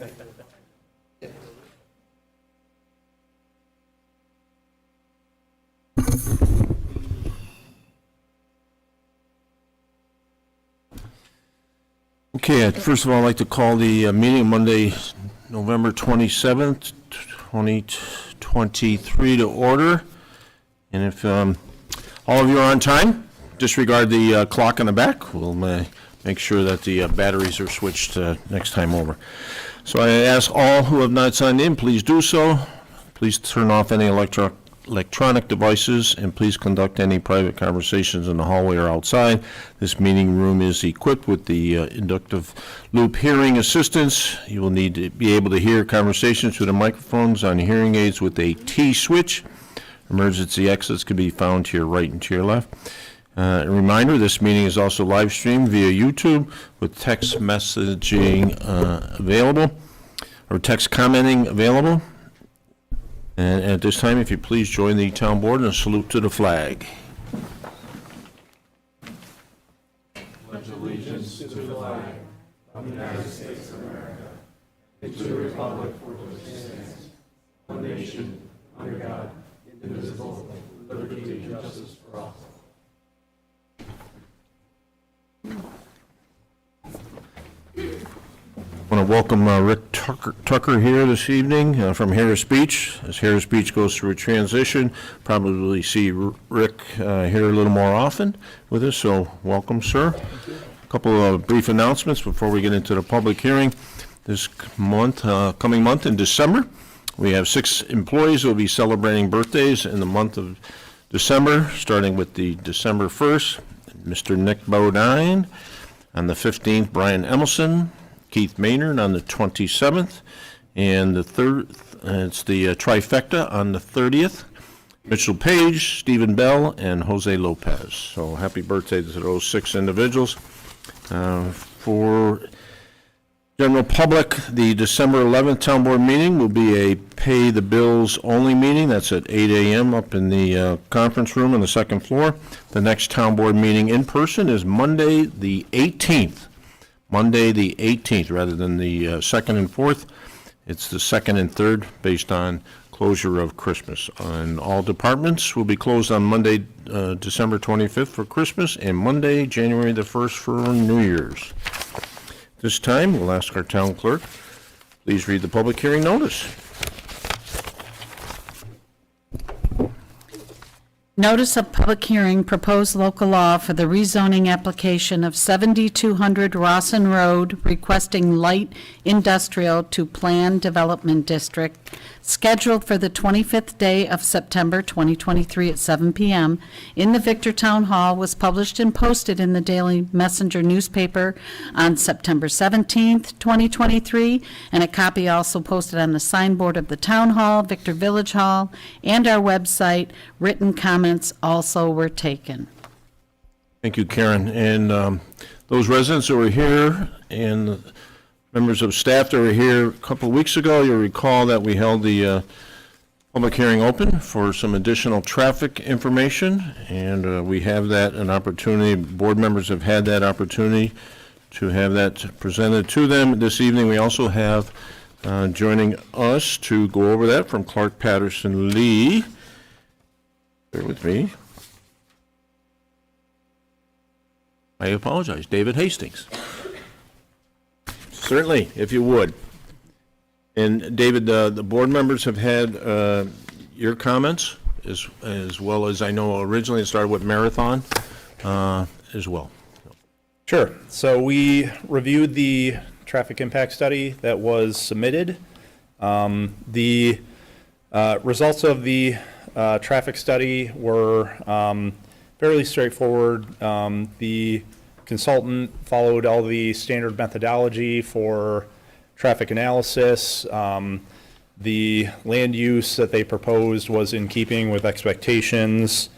Okay, first of all, I'd like to call the meeting Monday, November 27th, 2023 to order. And if all of you are on time, disregard the clock in the back. We'll make sure that the batteries are switched next time over. So I ask all who have not signed in, please do so. Please turn off any electronic devices, and please conduct any private conversations in the hallway or outside. This meeting room is equipped with the inductive loop hearing assistance. You will need to be able to hear conversations through the microphones on hearing aids with a T switch. Emergency exits can be found to your right and to your left. A reminder, this meeting is also live streamed via YouTube with text messaging available, or text commenting available. And at this time, if you please join the town board in a salute to the flag. Pledge allegiance to the flag of the United States of America and to the republic for which it stands, one nation, under God, indivisible, with liberty and justice for all. I want to welcome Rick Tucker here this evening from Harris Beach. As Harris Beach goes through a transition, probably see Rick here a little more often with us, so welcome, sir. A couple of brief announcements before we get into the public hearing. This month, coming month in December, we have 6 employees who will be celebrating birthdays in the month of December, starting with the December 1st, Mr. Nick Bodine. On the 15th, Brian Emelson. Keith Maynard on the 27th, and the third, it's the trifecta on the 30th. Mitchell Page, Stephen Bell, and Jose Lopez. So happy birthday to those 6 individuals. For general public, the December 11th town board meeting will be a pay the bills only meeting. That's at 8 a.m. up in the conference room on the 2nd floor. The next town board meeting in person is Monday the 18th. Monday the 18th, rather than the 2nd and 4th. It's the 2nd and 3rd based on closure of Christmas. And all departments will be closed on Monday, December 25th for Christmas, and Monday, January the 1st for New Year's. This time, we'll ask our town clerk, please read the public hearing notice. Notice of public hearing, proposed local law for the rezoning application of 7200 Rossin Road, requesting light industrial to planned development district, scheduled for the 25th day of September 2023 at 7 p.m. in the Victor Town Hall, was published and posted in the Daily Messenger newspaper on September 17th, 2023, and a copy also posted on the signboard of the Town Hall, Victor Village Hall, and our website. Written comments also were taken. Thank you, Karen. And those residents who were here and members of staff that were here a couple of weeks ago, you'll recall that we held the public hearing open for some additional traffic information, and we have that an opportunity. Board members have had that opportunity to have that presented to them. This evening we also have joining us to go over that from Clark Patterson Lee. Bear with me. I apologize. David Hastings. Certainly, if you would. And David, the board members have had your comments, as well as I know originally it started with Marathon as well. Sure. So we reviewed the traffic impact study that was submitted. The results of the traffic study were fairly straightforward. The consultant followed all the standard methodology for traffic analysis. The land use that they proposed was in keeping with expectations.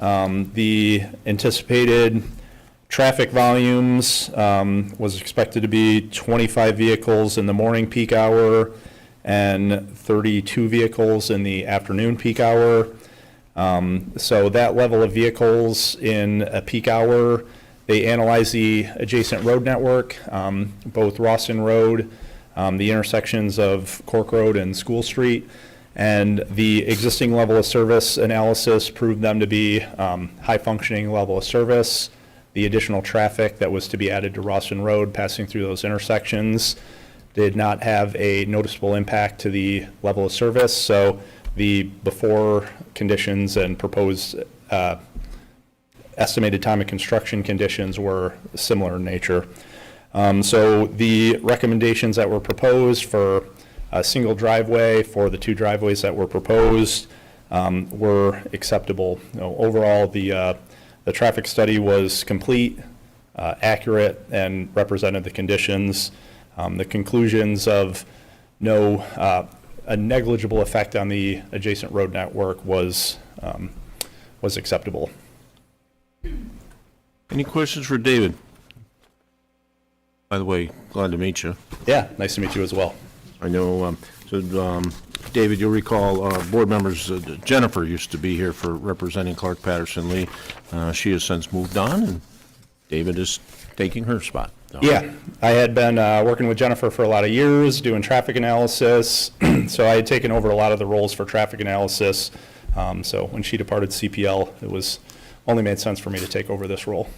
The anticipated traffic volumes was expected to be 25 vehicles in the morning peak hour and 32 vehicles in the afternoon peak hour. So that level of vehicles in a peak hour, they analyze the adjacent road network, both Rawson Road the intersections of Cork Road and School Street. And the existing level of service analysis proved them to be high-functioning level of service. The additional traffic that was to be added to Rawson Road passing through those intersections did not have a noticeable impact to the level of service. So the before conditions and proposed estimated time of construction conditions were similar in nature. So the recommendations that were proposed for a single driveway, for the 2 driveways that were proposed, were acceptable. Overall, the traffic study was complete, accurate, and represented the conditions. The conclusions of a negligible effect on the adjacent road network was acceptable. Any questions for David? By the way, glad to meet you. Yeah, nice to meet you as well. I know, David, you'll recall board members, Jennifer used to be here for representing Clark Patterson Lee. She has since moved on, and David is taking her spot. Yeah, I had been working with Jennifer for a lot of years, doing traffic analysis. So I had taken over a lot of the roles for traffic analysis. So when she departed CPL, it was only made sense for me to take over this role.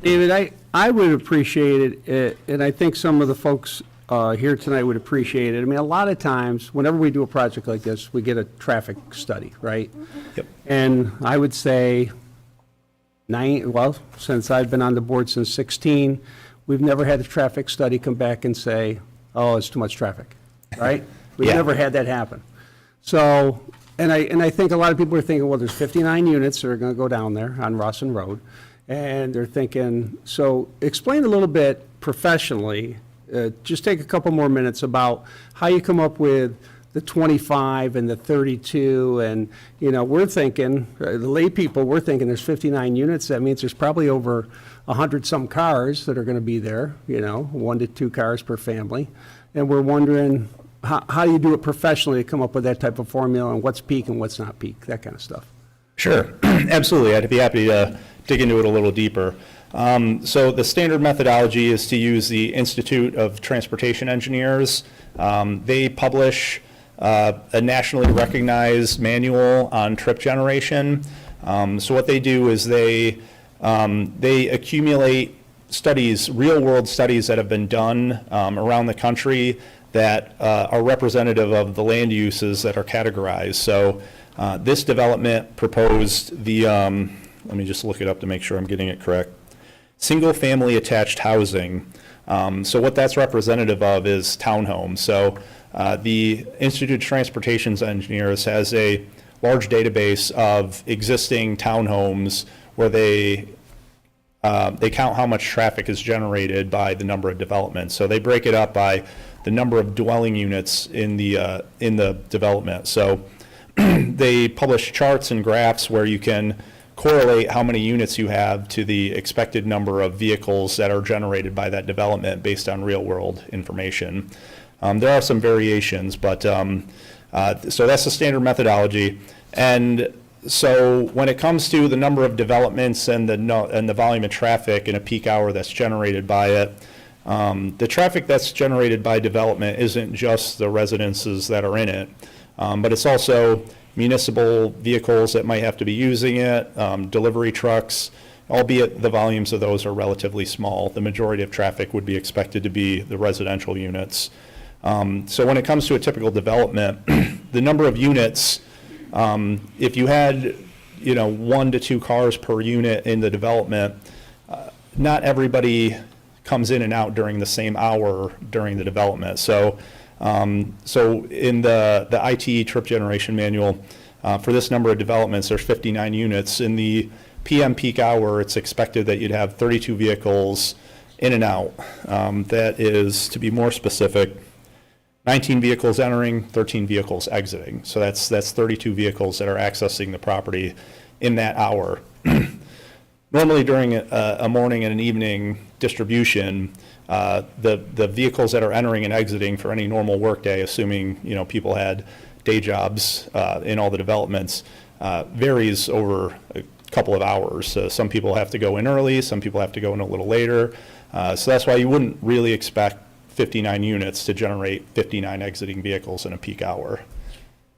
David, I would appreciate it, and I think some of the folks here tonight would appreciate it. I mean, a lot of times, whenever we do a project like this, we get a traffic study, right? Yep. And I would say, since I've been on the board since 16, we've never had a traffic study come back and say, oh, it's too much traffic, right? We've Yeah. never had that happen. So, and I think a lot of people are thinking, well, there's 59 units that are going to go down there on Rawson Road. And they're thinking, so explain a little bit professionally, just take a couple more minutes about how you come up with the 25 and the 32, and, we're thinking, the lay people, we're thinking there's 59 units, that means there's probably over 100-some cars that are going to be there, 1 to 2 cars per family, and we're wondering, how do you do it professionally to come up with that type of formula, and what's peak and what's not peak, that kind of stuff? Sure, absolutely. I'd be happy to dig into it a little deeper. So the standard methodology is to use the Institute of Transportation Engineers. They publish a nationally recognized manual on trip generation. So what they do is they accumulate studies, real-world studies that have been done around the country that are representative of the land uses that are categorized. So this development proposed the, let me just look it up to make sure I'm getting it correct, single-family attached housing. So what that's representative of is townhomes. So the Institute of Transportation Engineers has a large database of existing townhomes where they count how much traffic is generated by the number of developments. So they break it up by the number of dwelling units in the development. So they publish charts and graphs where you can correlate how many units you have to the expected number of vehicles that are generated by that development based on real-world information. There are some variations, but so that's the standard methodology. And so when it comes to the number of developments and the volume of traffic in a peak hour that's generated by it, the traffic that's generated by development isn't just the residences that are in it, but it's also municipal vehicles that might have to be using it, delivery trucks, albeit the volumes of those are relatively small. The majority of traffic would be expected to be the residential units. So when it comes to a typical development, the number of units, if you had 1 to 2 cars per unit in the development, not everybody comes in and out during the same hour during the development. So in the ITE trip generation manual, for this number of developments, there's 59 units. In the PM peak hour, it's expected that you'd have 32 vehicles in and out. That is, to be more specific, 19 vehicles entering, 13 vehicles exiting. So that's 32 vehicles that are accessing the property in that hour. Normally during a morning and an evening distribution, the vehicles that are entering and exiting for any normal workday, assuming people had day jobs in all the developments, varies over a couple of hours. Some people have to go in early, some people have to go in a little later. So that's why you wouldn't really expect 59 units to generate 59 exiting vehicles in a peak hour.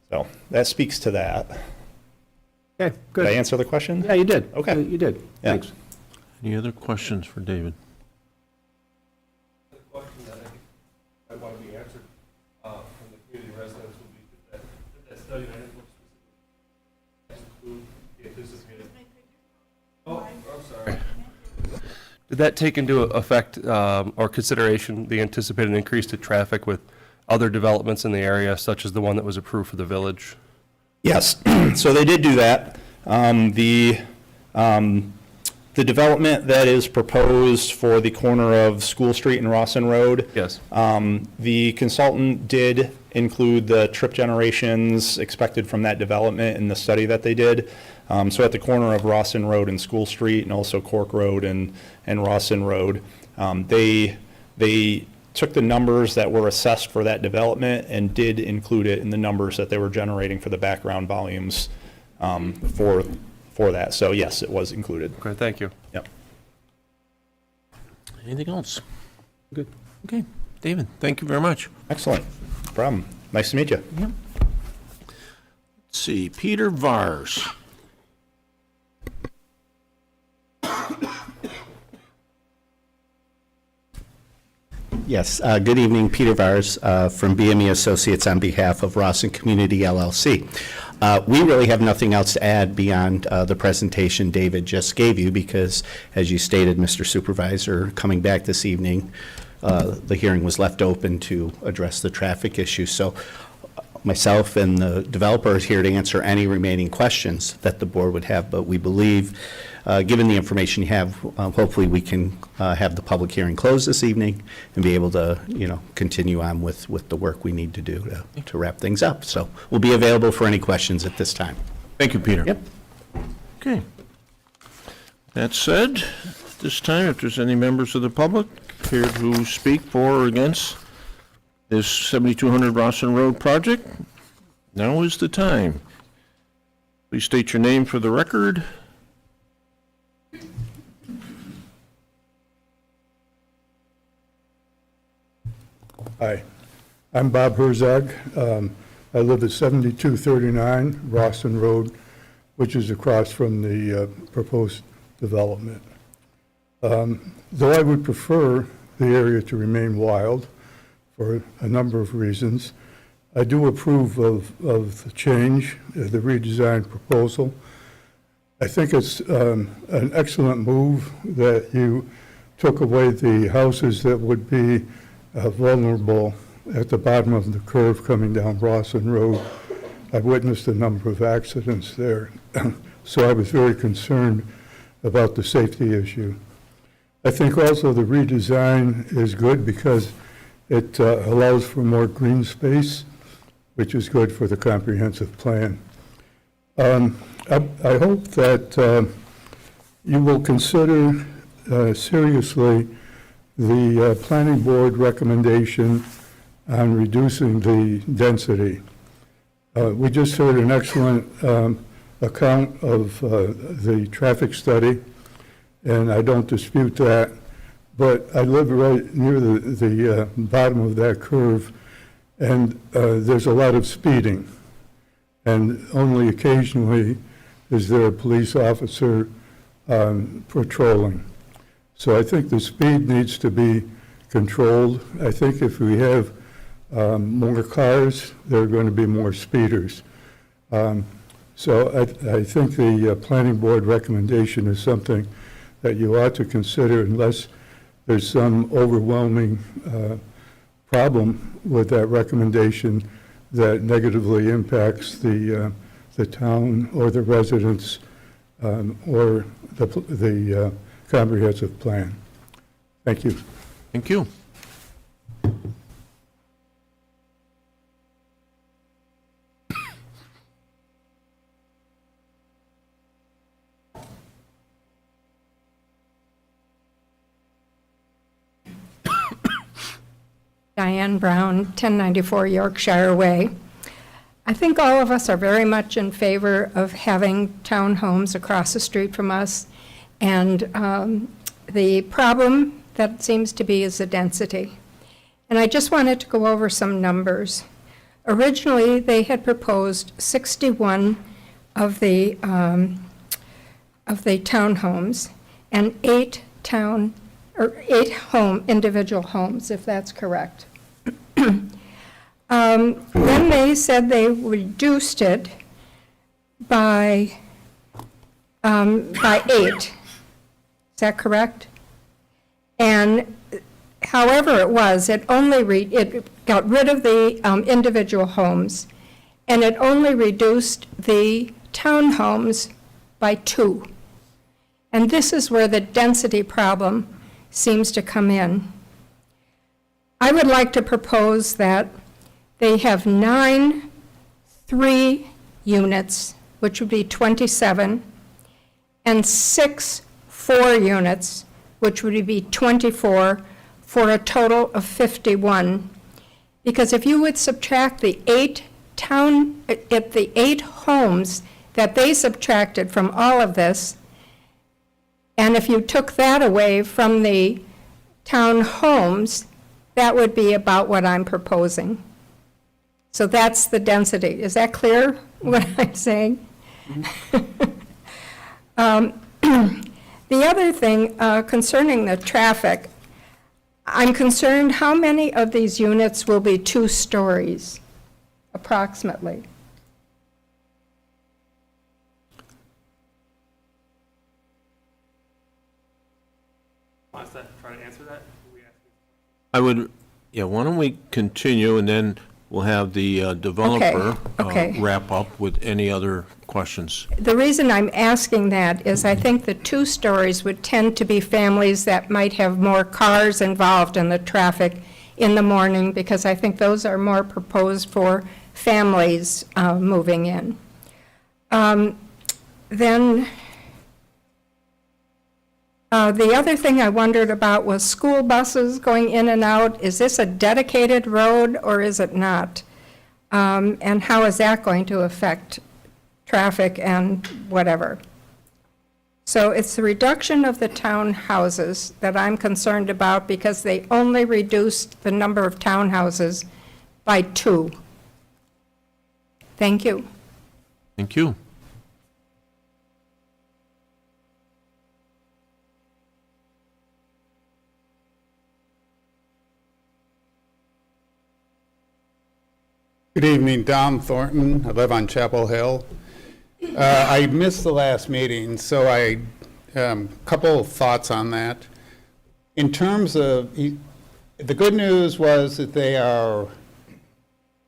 So that speaks to that. Okay, Did I good. answer the question? Yeah, you did. Okay. You did. Yeah. Thanks. Any other questions for David? The question that I think might want to be answered from the community residents would be that study, and I didn't look specifically, include the anticipated. Oh, I'm sorry. Did that take into effect or consideration the anticipated increase to traffic with other developments in the area, such as the one that was approved for the village? Yes, so they did do that. The development that is proposed for the corner of School Street and Rawson Road. Yes. The consultant did include the trip generations expected from that development in the study that they did. So at the corner of Rawson Road and School Street, and also Cork Road and Rawson Road, they took the numbers that were assessed for that development and did include it in the numbers that they were generating for the background volumes for that. So yes, it was included. Okay, thank you. Yep. Anything else? Good. Okay, David, thank you very much. Excellent. No problem. Nice to meet you. Let's see, Peter Vars. Yes, good evening, Peter Vars from BME Associates on behalf of Rawson Community LLC. We really have nothing else to add beyond the presentation David just gave you because, as you stated, Mr. Supervisor, coming back this evening, the hearing was left open to address the traffic issue. So myself and the developer is here to answer any remaining questions that the board would have, but we believe, given the information you have, hopefully we can have the public hearing closed this evening and be able to, continue on with the work we need to do to wrap things up. So we'll be available for any questions at this time. Thank you, Peter. Yep. Okay. That said, at this time, if there's any members of the public here to speak for or against this 7200 Rawson Road project, now is the time. Please state your name for the record. Hi, I'm Bob Herzog. I live at 7239 Rawson Road, which is across from the proposed development. Though I would prefer the area to remain wild for a number of reasons, I do approve of the change, the redesign proposal. I think it's an excellent move that you took away the houses that would be vulnerable at the bottom of the curve coming down Rawson Road. I've witnessed a number of accidents there, so I was very concerned about the safety issue. I think also the redesign is good because it allows for more green space, which is good for the comprehensive plan. I hope that you will consider seriously the planning board recommendation on reducing the density. We just heard an excellent account of the traffic study, and I don't dispute that, but I live right near the bottom of that curve, and there's a lot of speeding, and only occasionally is there a police officer patrolling. So I think the speed needs to be controlled. I think if we have more cars, there are going to be more speeders. So I think the planning board recommendation is something that you ought to consider unless there's some overwhelming problem with that recommendation that negatively impacts the town or the residents or the comprehensive plan. Thank you. Thank you. Diane Brown, 1094 Yorkshire Way. I think all of us are very much in favor of having townhomes across the street from us, and the problem that seems to be is the density. And I just wanted to go over some numbers. Originally, they had proposed 61 of the townhomes and 8 individual homes, if that's correct. Then they said they reduced it by 8. Is that correct? And however it was, it got rid of the individual homes, and it only reduced the townhomes by 2. And this is where the density problem seems to come in. I would like to propose that they have 9 3-units, which would be 27, and 6 4-units, which would be 24, for a total of 51. Because if you would subtract the 8 homes that they subtracted from all of this, and if you took that away from the town homes, that would be about what I'm proposing. So that's the density. Is that clear, what I'm saying? The other thing concerning the traffic, I'm concerned how many of these units will be 2 stories, approximately. Wants to try to answer that? I would, yeah, why don't we continue, and then we'll have the developer okay. wrap up with any other questions. The reason I'm asking that is I think the 2 stories would tend to be families that might have more cars involved in the traffic in the morning, because I think those are more proposed for families moving in. Then the other thing I wondered about was school buses going in and out. Is this a dedicated road or is it not? And how is that going to affect traffic and whatever? So it's the reduction of the townhouses that I'm concerned about, because they only reduced the number of townhouses by 2. Thank you. Thank you. Good evening, Dom Thornton. I live on Chapel Hill. I missed the last meeting, so I, couple of thoughts on that. In terms of, the good news was that they are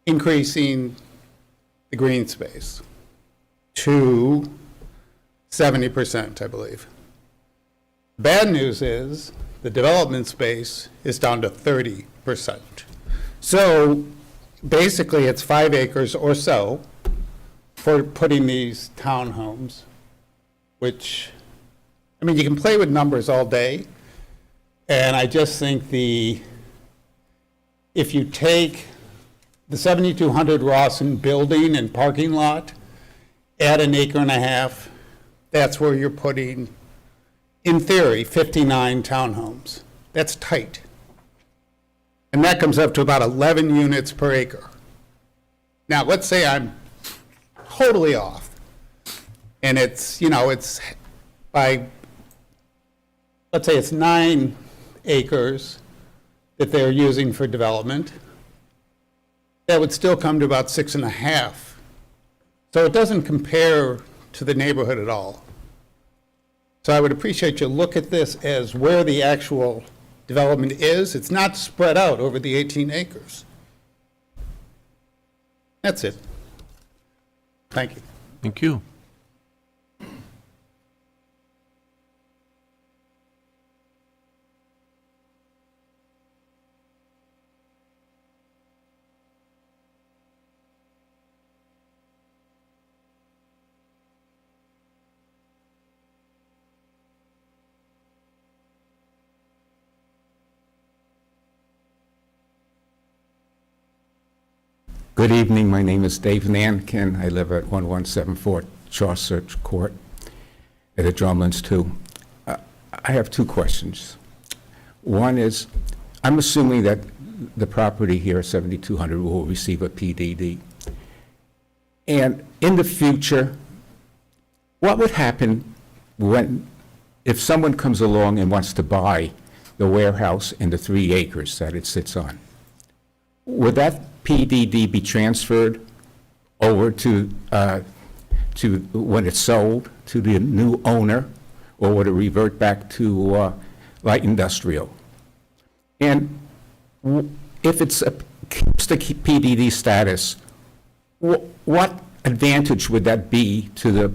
increasing the green space to 70%, I believe. Bad news is the development space is down to 30%. So basically, it's 5 acres or so for putting these townhomes, which, I mean, you can play with numbers all day, and I just think if you take the 7,200 Rawson building and parking lot, add 1.5 acres, that's where you're putting, in theory, 59 townhomes. That's tight. And that comes up to about 11 units per acre. Now, let's say I'm totally off, and it's, it's by, let's say it's 9 acres that they're using for development. That would still come to about 6.5. So it doesn't compare to the neighborhood at all. So I would appreciate you look at this as where the actual development is. It's not spread out over the 18 acres. That's it. Thank you. Thank you. Good evening. My name is Dave Nankin. I live at 1174 Chaucer Court at the Drumlins, too. I have 2 questions. One is, I'm assuming that the property here, 7200, will receive a PDD. And in the future, what would happen if someone comes along and wants to buy the warehouse and the 3 acres that it sits on? Would that PDD be transferred over to when it's sold, to the new owner, or would it revert back to light industrial? And if it's keeps the PDD status, what advantage would that be to the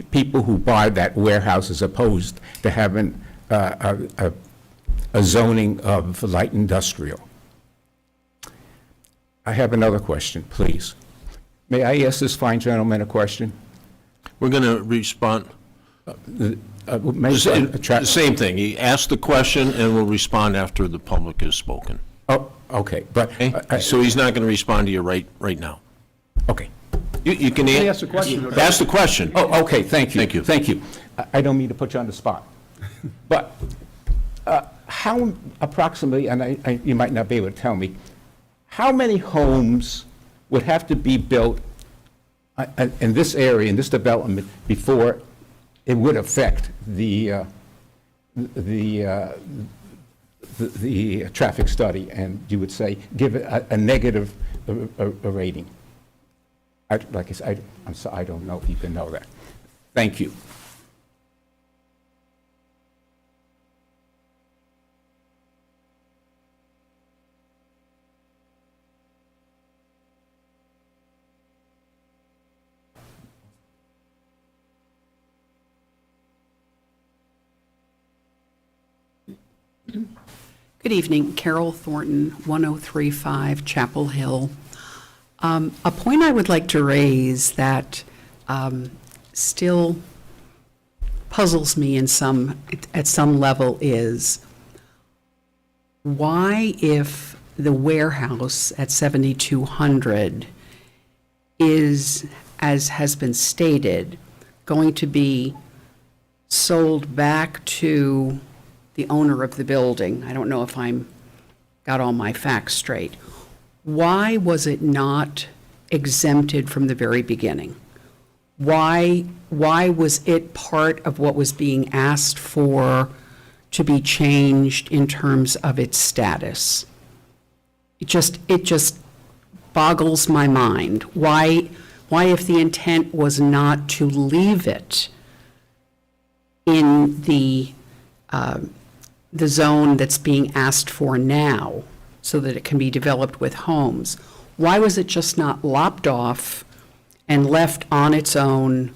people who buy that warehouse as opposed to having a zoning of light industrial? I have another question, please. May I ask this fine gentleman a question? We're going to respond. May- Same thing. He asked the question, and we'll respond after the public has spoken. Oh, okay, but, Okay? So he's not going to respond to you right now. okay. You can Let me ask the question. ask the question. Oh, okay, thank you. Thank you. Thank you. I don't mean to put you on the spot. But how approximately, and you might not be able to tell me, how many homes would have to be built in this area, in this development, before it would affect the traffic study, and you would say, give it a negative rating? Like I said, I'm sorry, I don't know if you can know that. Thank you. Good evening, Carol Thornton, 1035 Chapel Hill. A point I would like to raise that still puzzles me at some level is why, if the warehouse at 7200 is, as has been stated, going to be sold back to the owner of the building, I don't know if I'm got all my facts straight, why was it not exempted from the very beginning? Why was it part of what was being asked for to be changed in terms of its status? It just boggles my mind. Why, if the intent was not to leave it in the zone that's being asked for now, so that it can be developed with homes, why was it just not lopped off and left on its own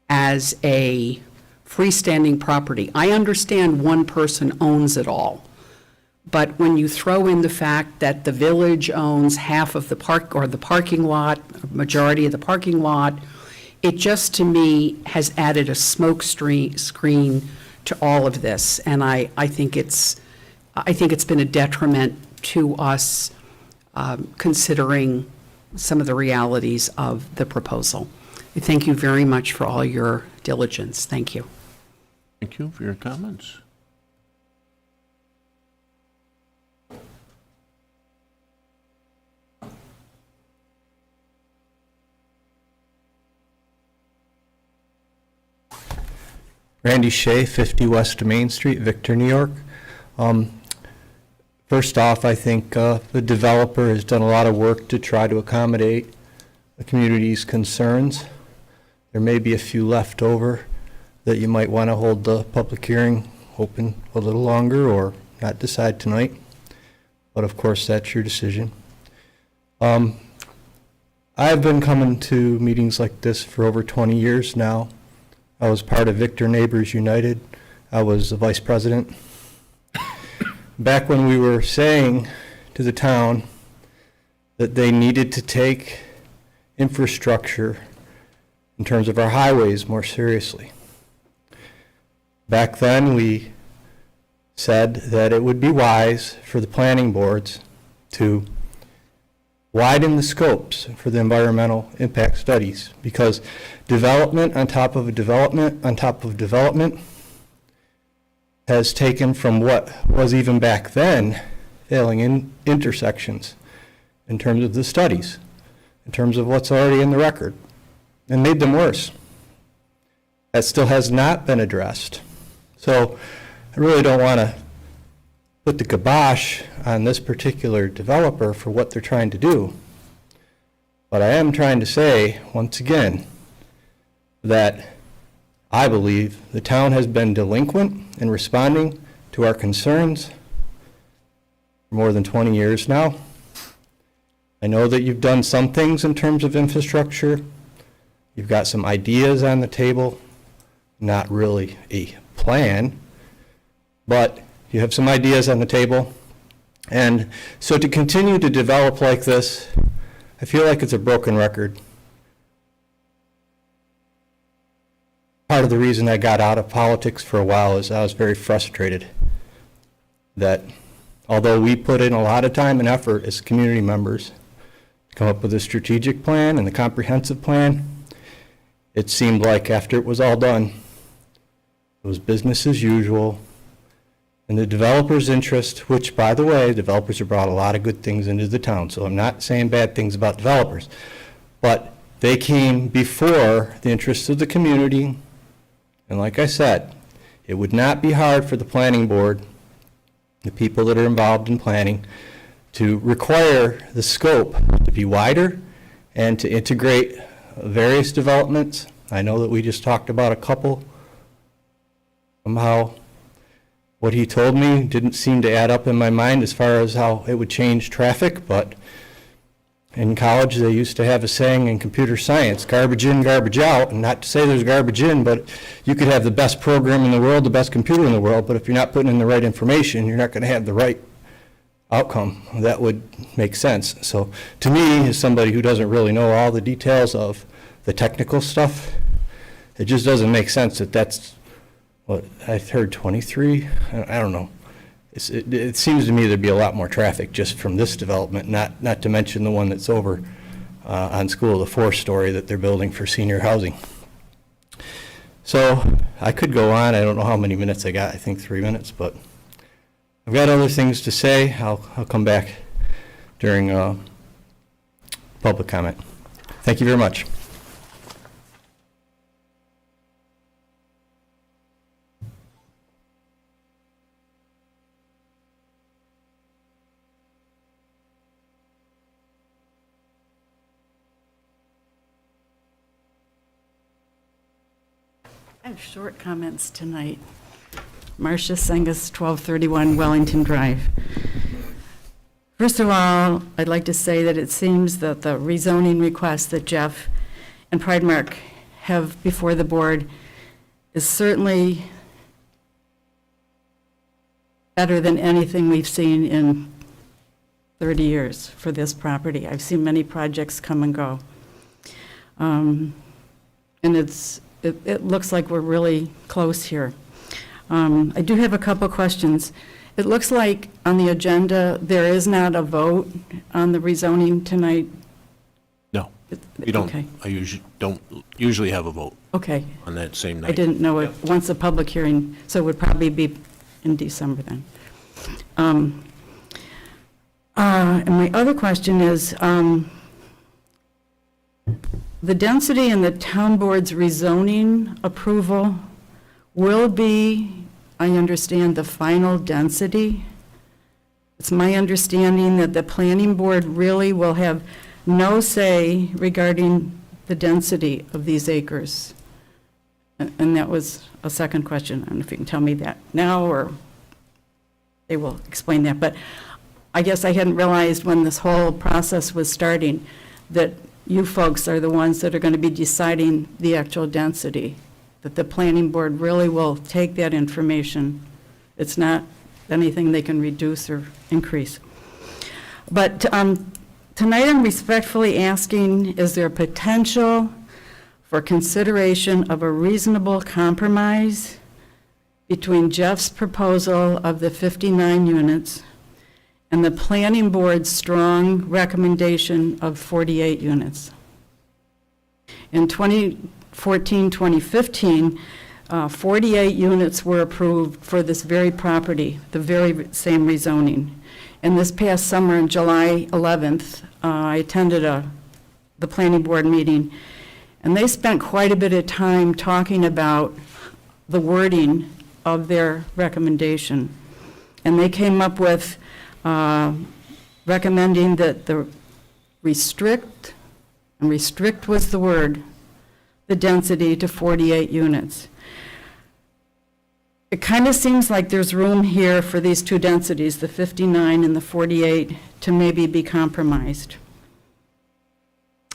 as a freestanding property? I understand one person owns it all, but when you throw in the fact that the village owns half of the park, or the parking lot, majority of the parking lot, it just, to me, has added a smoke screen to all of this, and I think it's been a detriment to us, considering some of the realities of the proposal. Thank you very much for all your diligence. Thank you. Thank you for your comments. Randy Shea, 50 West Main Street, Victor, New York. First off, I think the developer has done a lot of work to try to accommodate the community's concerns. There may be a few left over that you might want to hold the public hearing open a little longer or not decide tonight. But of course, that's your decision. I've been coming to meetings like this for over 20 years now. I was part of Victor Neighbors United. I was the vice president. Back when we were saying to the town that they needed to take infrastructure in terms of our highways more seriously. Back then, we said that it would be wise for the planning boards to widen the scopes for the environmental impact studies, because development on top of development on top of development has taken from what was even back then failing intersections in terms of the studies, in terms of what's already in the record, and made them worse. That still has not been addressed. So I really don't want to put the kibosh on this particular developer for what they're trying to do. But I am trying to say, once again, that I believe the town has been delinquent in responding to our concerns for more than 20 years now. I know that you've done some things in terms of infrastructure. You've got some ideas on the table, not really a plan, but you have some ideas on the table. And so to continue to develop like this, I feel like it's a broken record. Part of the reason I got out of politics for a while is I was very frustrated that although we put in a lot of time and effort as community members to come up with a strategic plan and a comprehensive plan, it seemed like after it was all done, it was business as usual. And the developer's interest, which, by the way, developers have brought a lot of good things into the town, so I'm not saying bad things about developers, but they came before the interests of the community. And like I said, it would not be hard for the planning board, the people that are involved in planning, to require the scope to be wider and to integrate various developments. I know that we just talked about a couple. Somehow, what he told me didn't seem to add up in my mind as far as how it would change traffic, but in college they used to have a saying in computer science, garbage in, garbage out, and not to say there's garbage in, but you could have the best program in the world, the best computer in the world, but if you're not putting in the right information, you're not going to have the right outcome. That would make sense. So to me, as somebody who doesn't really know all the details of the technical stuff, it just doesn't make sense that that's what I've heard, 23, I don't know. It seems to me there'd be a lot more traffic just from this development, not to mention the one that's over on School, the 4-story that they're building for senior housing. So I could go on. I don't know how many minutes I got. I think 3 minutes, but I've got other things to say. I'll come back during public comment. Thank you very much. I have short comments tonight. Marcia Sengus, 1231 Wellington Drive. First of all, I'd like to say that it seems that the rezoning request that Jeff and Pridemark have before the board is certainly better than anything we've seen in 30 years for this property. I've seen many projects come and go. And it looks like we're really close here. I do have a couple questions. It looks like on the agenda, there is not a vote on the rezoning tonight. No, you don't. Okay. I don't usually have a vote Okay. on that same night. I didn't know it, once a public hearing, so it would probably be in December then. And my other question is, the density in the town board's rezoning approval will be, I understand, the final density. It's my understanding that the planning board really will have no say regarding the density of these acres. And that was a second question. I don't know if you can tell me that now or they will explain that. But I guess I hadn't realized when this whole process was starting that you folks are the ones that are going to be deciding the actual density, that the planning board really will take that information. It's not anything they can reduce or increase. But tonight I'm respectfully asking, is there potential for consideration of a reasonable compromise between Jeff's proposal of the 59 units and the planning board's strong recommendation of 48 units? In 2014, 2015, 48 units were approved for this very property, the very same rezoning. And this past summer, on July 11th, I attended the planning board meeting, and they spent quite a bit of time talking about the wording of their recommendation. And they came up with recommending that the restrict, and restrict was the word, the density to 48 units. It kind of seems like there's room here for these two densities, the 59 and the 48, to maybe be compromised.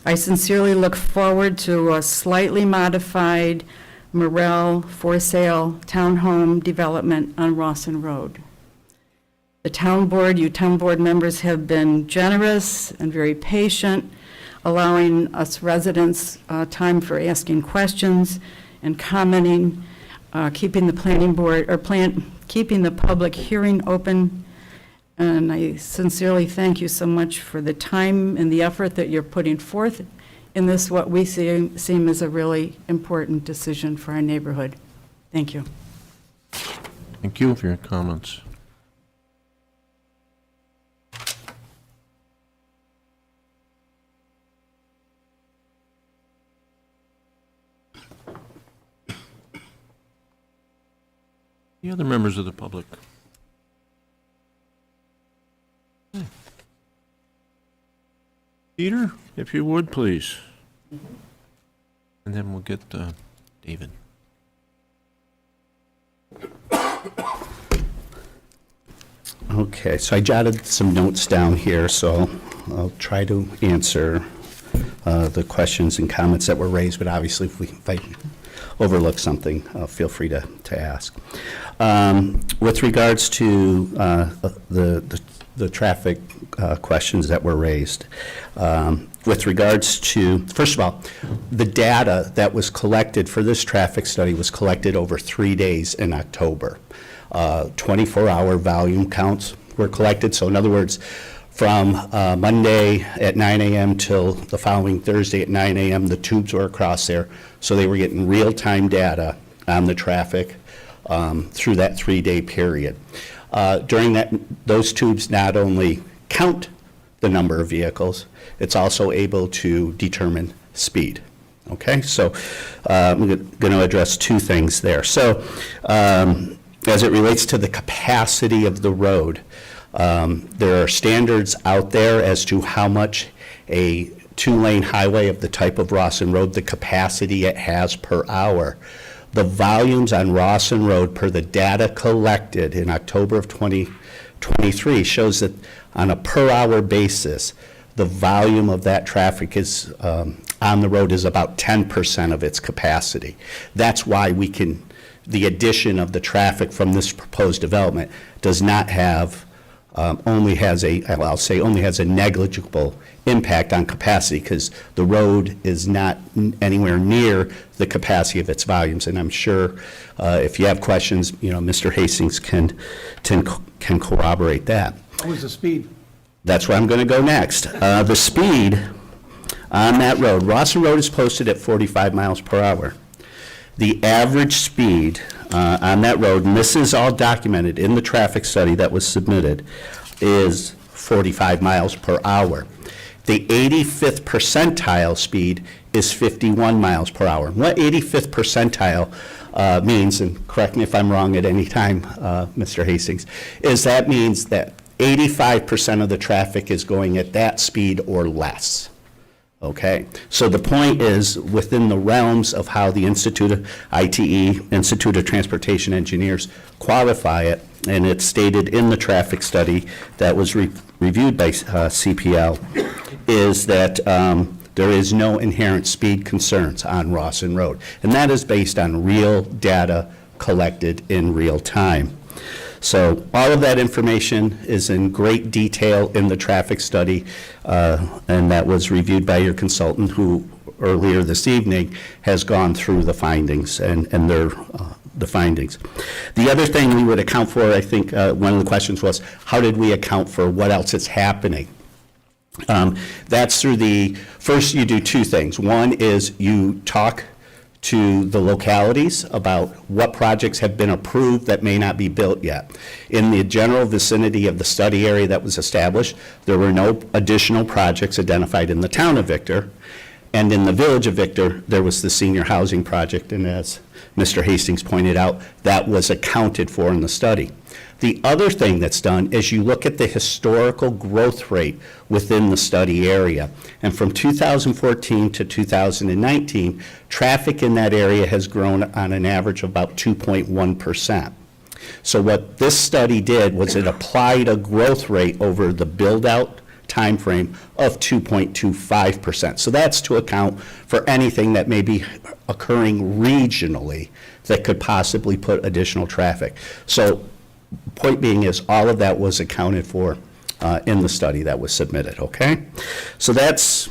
I sincerely look forward to a slightly modified Morel for sale townhome development on Rawson Road. The town board, you town board members have been generous and very patient, allowing us residents time for asking questions and commenting, keeping the planning board, keeping the public hearing open. And I sincerely thank you so much for the time and the effort that you're putting forth in this, what we seem as a really important decision for our neighborhood. Thank you. Thank you for your comments. Any other members of the public? Peter, if you would, please. And then we'll get David. Okay, so I jotted some notes down here, so I'll try to answer the questions and comments that were raised, but obviously if I overlook something, feel free to ask. With regards to the traffic questions that were raised, with regards to, first of all, the data that was collected for this traffic study was collected over 3 days in October. 24-hour volume counts were collected. So in other words, from Monday at 9 a.m. till the following Thursday at 9 a.m., the tubes were across there. So they were getting real-time data on the traffic through that 3-day period. During those tubes not only count the number of vehicles, it's also able to determine speed. Okay, so I'm going to address two things there. So as it relates to the capacity of the road, there are standards out there as to how much a 2-lane highway of the type of Rawson Road, the capacity it has per hour. The volumes on Rawson Road per the data collected in October of 2023 shows that on a per hour basis, the volume of that traffic is on the road is about 10% of its capacity. That's why the addition of the traffic from this proposed development does not have, only has a negligible impact on capacity, because the road is not anywhere near the capacity of its volumes. And I'm sure if you have questions, Mr. Hastings can corroborate that. What was the speed? That's where I'm going to go next. The speed on that road, Rawson Road is posted at 45 miles per hour. The average speed on that road, and this is all documented in the traffic study that was submitted, is 45 miles per hour. The 85th percentile speed is 51 miles per hour. What 85th percentile means, and correct me if I'm wrong at any time, Mr. Hastings, is that means that 85% of the traffic is going at that speed or less. Okay, so the point is within the realms of how the Institute of Transportation Engineers, qualify it, and it's stated in the traffic study that was reviewed by CPL, is that there is no inherent speed concerns on Rawson Road, and that is based on real data collected in real time. So all of that information is in great detail in the traffic study, and that was reviewed by your consultant, who earlier this evening has gone through the findings and the findings. The other thing we would account for, I think one of the questions was, how did we account for what else is happening? That's through first you do two things. One is you talk to the localities about what projects have been approved that may not be built yet. In the general vicinity of the study area that was established, there were no additional projects identified in the town of Victor. And in the village of Victor, there was the senior housing project, and as Mr. Hastings pointed out, that was accounted for in the study. The other thing that's done is you look at the historical growth rate within the study area. And from 2014 to 2019, traffic in that area has grown on an average of about 2.1%. So what this study did was it applied a growth rate over the build-out timeframe of 2.25%. So that's to account for anything that may be occurring regionally that could possibly put additional traffic. So point being is all of that was accounted for in the study that was submitted, okay? So that's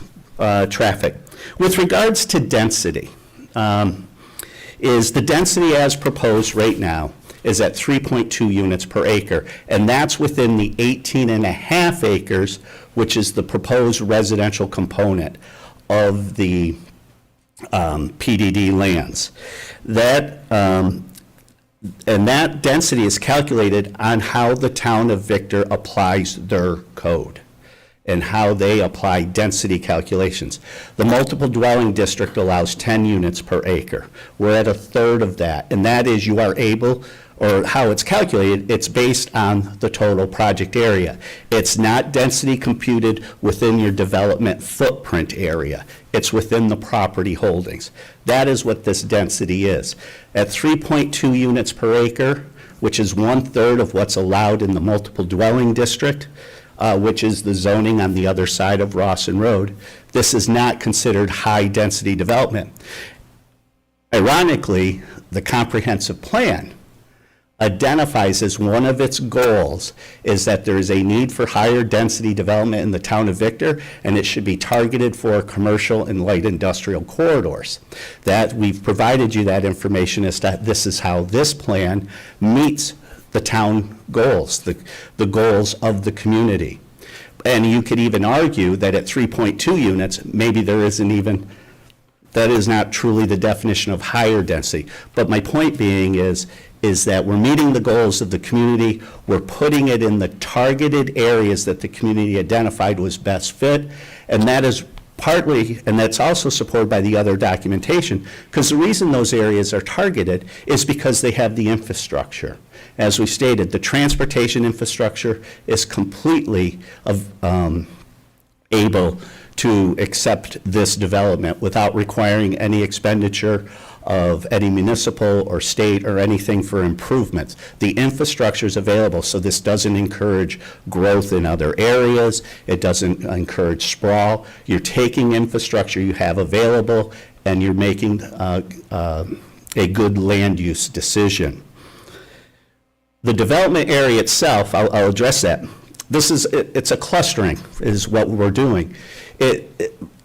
traffic. With regards to density, is the density as proposed right now is at 3.2 units per acre, and that's within the 18.5 acres, which is the proposed residential component of the PDD lands. That, and that density is calculated on how the town of Victor applies their code and how they apply density calculations. The multiple dwelling district allows 10 units per acre. We're at a third of that, and that is you are able, or how it's calculated, it's based on the total project area. It's not density computed within your development footprint area. It's within the property holdings. That is what this density is. At 3.2 units per acre, which is 1/3 of what's allowed in the multiple dwelling district, which is the zoning on the other side of Rawson Road, this is not considered high-density development. Ironically, the comprehensive plan identifies as one of its goals is that there is a need for higher density development in the town of Victor, and it should be targeted for commercial and light industrial corridors. That we've provided you that information as to this is how this plan meets the town goals, the goals of the community. And you could even argue that at 3.2 units, maybe there isn't even, that is not truly the definition of higher density. But my point being is that we're meeting the goals of the community, we're putting it in the targeted areas that the community identified was best fit, and that is partly, and that's also supported by the other documentation, because the reason those areas are targeted is because they have the infrastructure. As we stated, the transportation infrastructure is completely able to accept this development without requiring any expenditure of any municipal or state or anything for improvements. The infrastructure is available, so this doesn't encourage growth in other areas. It doesn't encourage sprawl. You're taking infrastructure you have available, and you're making a good land use decision. The development area itself, I'll address that. It's a clustering is what we're doing. It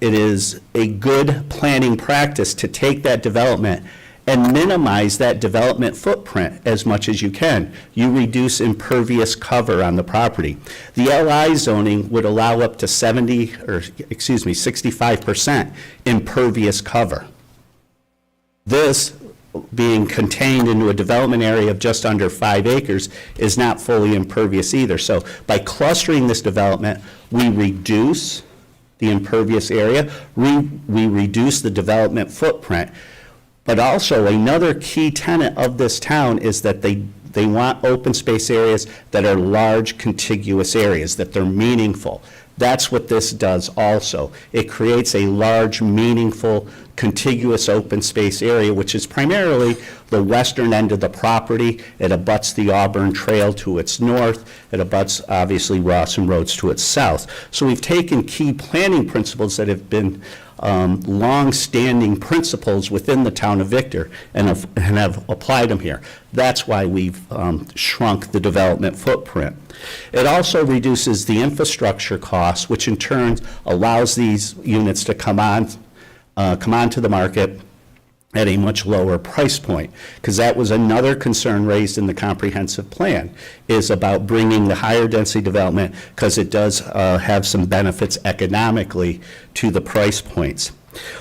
is a good planning practice to take that development and minimize that development footprint as much as you can. You reduce impervious cover on the property. The LI zoning would allow up to 65% impervious cover. This, being contained into a development area of just under 5 acres, is not fully impervious either. So by clustering this development, we reduce the impervious area, we reduce the development footprint. But also another key tenet of this town is that they want open space areas that are large contiguous areas, that they're meaningful. That's what this does also. It creates a large, meaningful, contiguous open space area, which is primarily the western end of the property. It abuts the Auburn Trail to its north. It abuts, obviously, Rawson Roads to its south. So we've taken key planning principles that have been long-standing principles within the town of Victor and have applied them here. That's why we've shrunk the development footprint. It also reduces the infrastructure costs, which in turn allows these units to come onto the market at a much lower price point, because that was another concern raised in the comprehensive plan, is about bringing the higher density development, because it does have some benefits economically to the price points.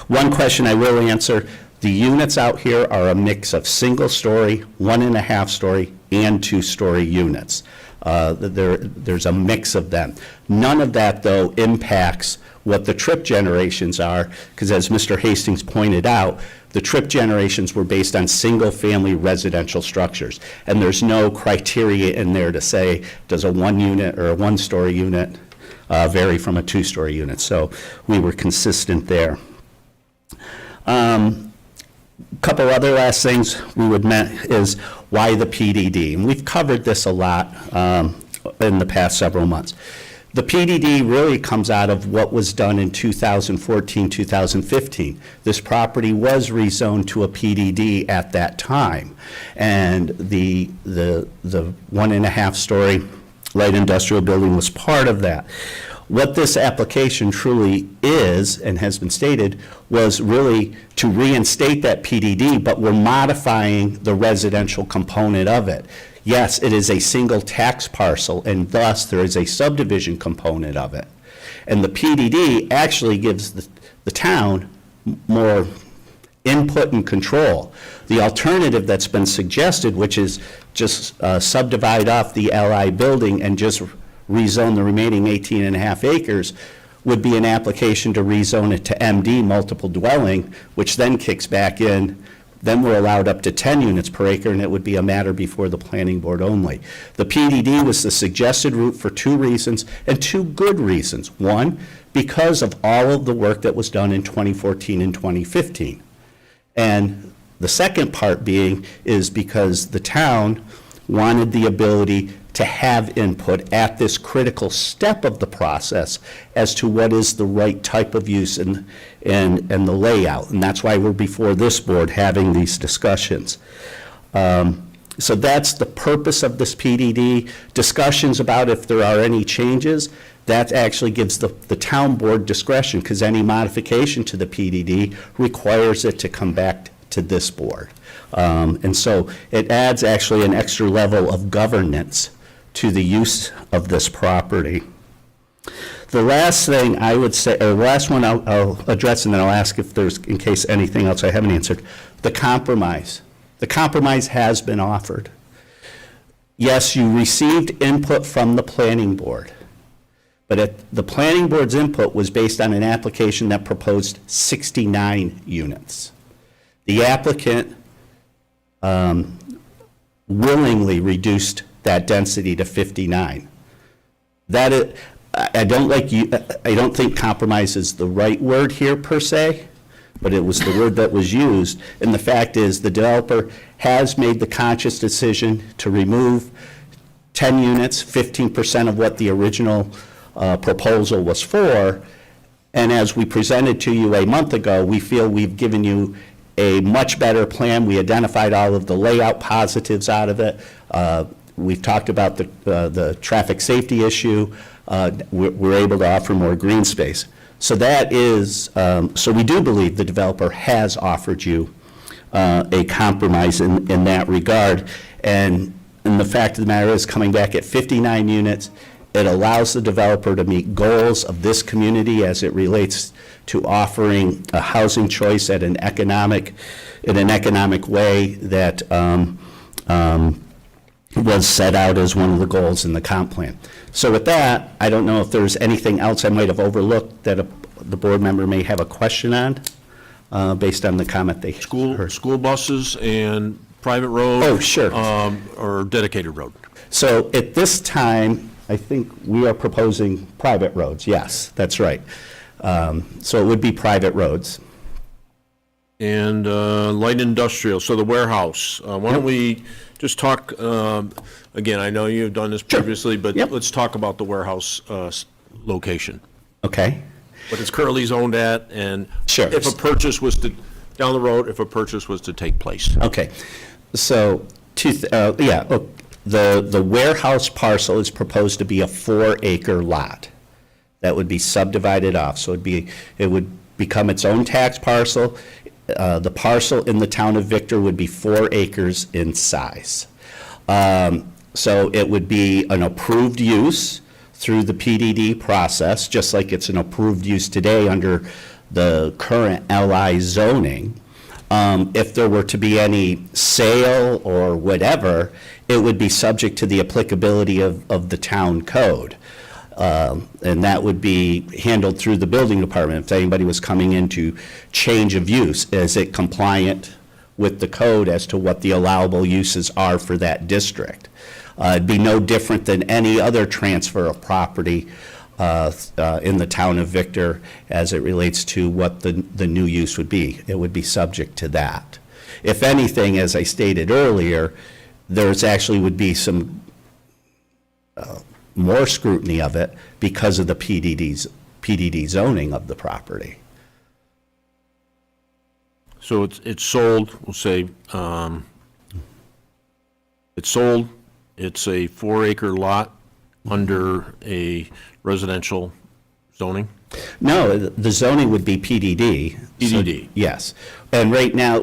One question I will answer, The units out here are a mix of single-story, 1.5-story, and 2-story units. There's a mix of them. None of that, though, impacts what the trip generations are, because as Mr. Hastings pointed out, the trip generations were based on single-family residential structures, and there's no criteria in there to say, does a 1-unit or a 1-story unit vary from a 2-story unit? So we were consistent there. Couple other last things we would is why the PDD? And we've covered this a lot in the past several months. The PDD really comes out of what was done in 2014, 2015. This property was rezoned to a PDD at that time. And the 1.5-story light industrial building was part of that. What this application truly is, and has been stated, was really to reinstate that PDD, but we're modifying the residential component of it. Yes, it is a single tax parcel, and thus there is a subdivision component of it. And the PDD actually gives the town more input and control. The alternative that's been suggested, which is just subdivide off the LI building and just rezone the remaining 18.5 acres, would be an application to rezone it to MD, multiple dwelling, which then kicks back in. Then we're allowed up to 10 units per acre, and it would be a matter before the planning board only. The PDD was the suggested route for 2 reasons, and 2 good reasons. One, because of all of the work that was done in 2014 and 2015. And the second part being is because the town wanted the ability to have input at this critical step of the process as to what is the right type of use and the layout. And that's why we're before this board having these discussions. So that's the purpose of this PDD. Discussions about if there are any changes, that actually gives the town board discretion, because any modification to the PDD requires it to come back to this board. And so it adds actually an extra level of governance to the use of this property. The last thing I would say, or the last one I'll address, and then I'll ask if there's, in case anything else I haven't answered, the compromise. The compromise has been offered. Yes, you received input from the planning board, but the planning board's input was based on an application that proposed 69 units. The applicant willingly reduced that density to 59. I don't think compromise is the right word here per se, but it was the word that was used. And the fact is, the developer has made the conscious decision to remove 10 units, 15% of what the original proposal was for. And as we presented to you a month ago, we feel we've given you a much better plan. We identified all of the layout positives out of it. We've talked about the traffic safety issue. We're able to offer more green space. So that is, so we do believe the developer has offered you a compromise in that regard. And the fact of the matter is, coming back at 59 units, it allows the developer to meet goals of this community as it relates to offering a housing choice in an economic way that was set out as one of the goals in the comp plan. So with that, I don't know if there's anything else I might have overlooked that the board member may have a question on, based on the comment they heard. School buses and private road? Oh, sure. Or dedicated road? So at this time, I think we are proposing private roads, yes, that's right. So it would be private roads. And light industrial, so the warehouse. Why don't we just talk, again, I know you've done this previously, but let's talk about the warehouse location. Okay. What it's currently zoned at, and Sure. if a purchase was to, down the road, if a purchase was to take place. Okay, so, the warehouse parcel is proposed to be a 4-acre lot that would be subdivided off. So it would become its own tax parcel. The parcel in the town of Victor would be 4 acres in size. So it would be an approved use through the PDD process, just like it's an approved use today under the current LI zoning. If there were to be any sale or whatever, it would be subject to the applicability of the town code. And that would be handled through the building department. If anybody was coming into change of use, is it compliant with the code as to what the allowable uses are for that district? It'd be no different than any other transfer of property in the town of Victor as it relates to what the new use would be. It would be subject to that. If anything, as I stated earlier, there's actually would be some more scrutiny of it because of the PDD zoning of the property. So it's sold, we'll say, it's sold, it's a 4-acre lot under a residential zoning? No, the zoning would be PDD. PDD. So, yes. And right now,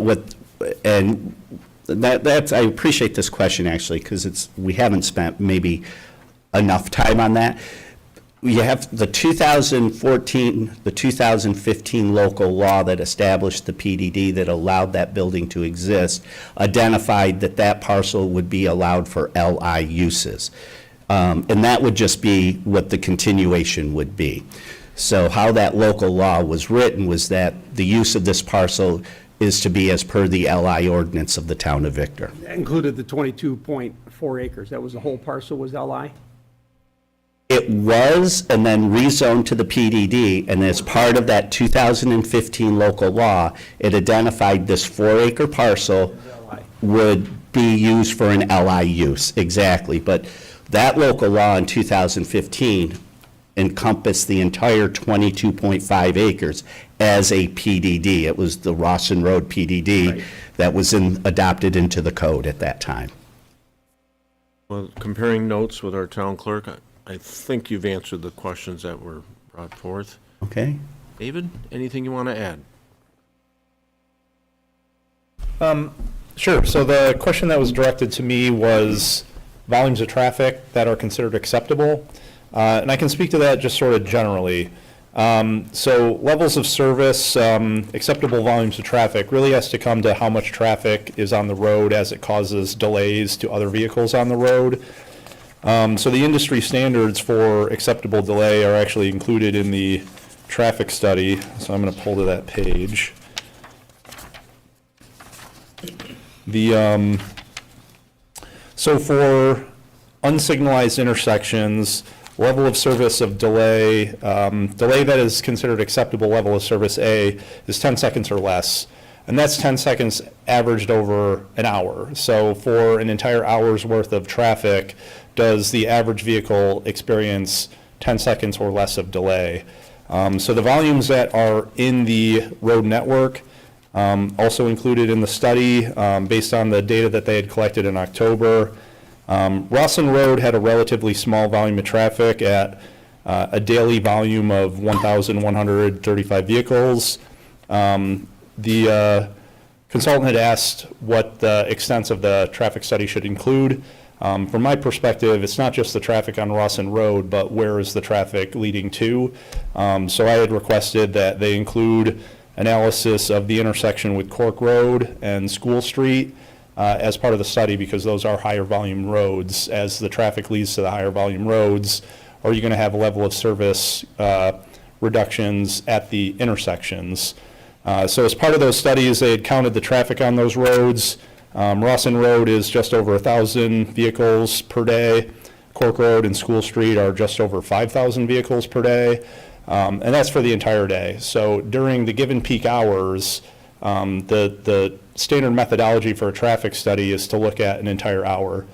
that's, I appreciate this question actually, because we haven't spent maybe enough time on that. You have the 2014, the 2015 local law that established the PDD that allowed that building to exist, identified that that parcel would be allowed for LI uses. And that would just be what the continuation would be. So how that local law was written was that the use of this parcel is to be as per the LI ordinance of the town of Victor. That included the 22.4 acres. That was the whole parcel was LI? It was, and then rezoned to the PDD, and as part of that 2015 local law, it identified this 4-acre parcel would be used for an LI use, exactly. But that local law in 2015 encompassed the entire 22.5 acres as a PDD. It was the Rawson Road PDD that was adopted into the code at that time. Well, comparing notes with our town clerk, I think you've answered the questions that were brought forth. Okay? David, anything you want to add? Sure. So the question that was directed to me was volumes of traffic that are considered acceptable. And I can speak to that just sort of generally. So levels of service, acceptable volumes of traffic really has to come to how much traffic is on the road as it causes delays to other vehicles on the road. So the industry standards for acceptable delay are actually included in the traffic study. So I'm going to pull to that page. So for unsignalized intersections, level of service of delay, delay that is considered acceptable level of service A is 10 seconds or less. And that's 10 seconds averaged over an hour. So for an entire hour's worth of traffic, does the average vehicle experience 10 seconds or less of delay? So the volumes that are in the road network, also included in the study, based on the data that they had collected in October. Rawson Road had a relatively small volume of traffic at a daily volume of 1,135 vehicles. The consultant had asked what the extent of the traffic study should include. From my perspective, it's not just the traffic on Rawson Road, but where is the traffic leading to? So I had requested that they include analysis of the intersection with Cork Road and School Street as part of the study, because those are higher volume roads. As the traffic leads to the higher volume roads, are you going to have a level of service reductions at the intersections? So as part of those studies, they had counted the traffic on those roads. Rawson Road is just over 1,000 vehicles per day. Cork Road and School Street are just over 5,000 vehicles per day. And that's for the entire day. So during the given peak hours, the standard methodology for a traffic study is to look at an entire hour.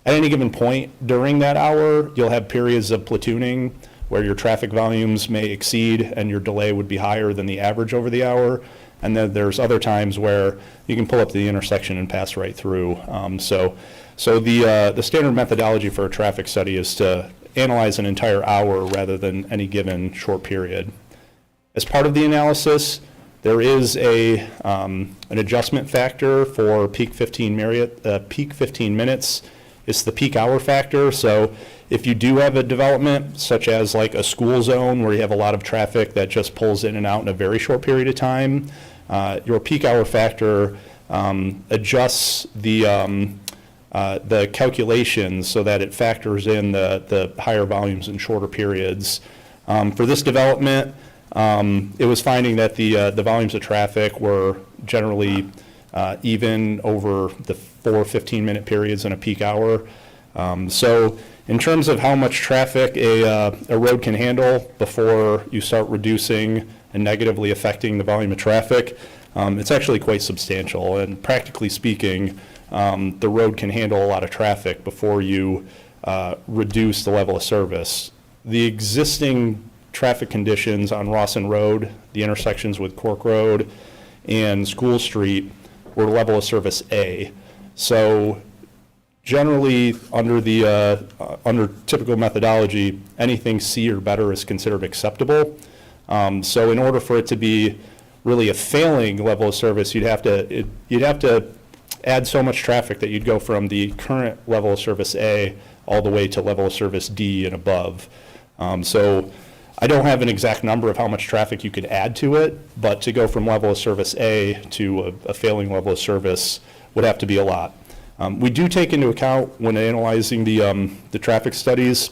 At any given point during that hour, you'll have periods of platooning where your traffic volumes may exceed and your delay would be higher than the average over the hour. And then there's other times where you can pull up to the intersection and pass right through. So the standard methodology for a traffic study is to analyze an entire hour rather than any given short period. As part of the analysis, there is an adjustment factor for peak 15 minutes. It's the peak hour factor. So if you do have a development such as like a school zone where you have a lot of traffic that just pulls in and out in a very short period of time, your peak hour factor adjusts the calculations so that it factors in the higher volumes in shorter periods. For this development, it was finding that the volumes of traffic were generally even over the 4 15-minute periods in a peak hour. So in terms of how much traffic a road can handle before you start reducing and negatively affecting the volume of traffic, it's actually quite substantial. And practically speaking, the road can handle a lot of traffic before you reduce the level of service. The existing traffic conditions on Rawson Road, the intersections with Cork Road and School Street, were level of service A. So generally, under under typical methodology, anything C or better is considered acceptable. So in order for it to be really a failing level of service, you'd have to add so much traffic that you'd go from the current level of service A all the way to level of service D and above. So I don't have an exact number of how much traffic you could add to it, but to go from level of service A to a failing level of service would have to be a lot. We do take into account when analyzing the traffic studies,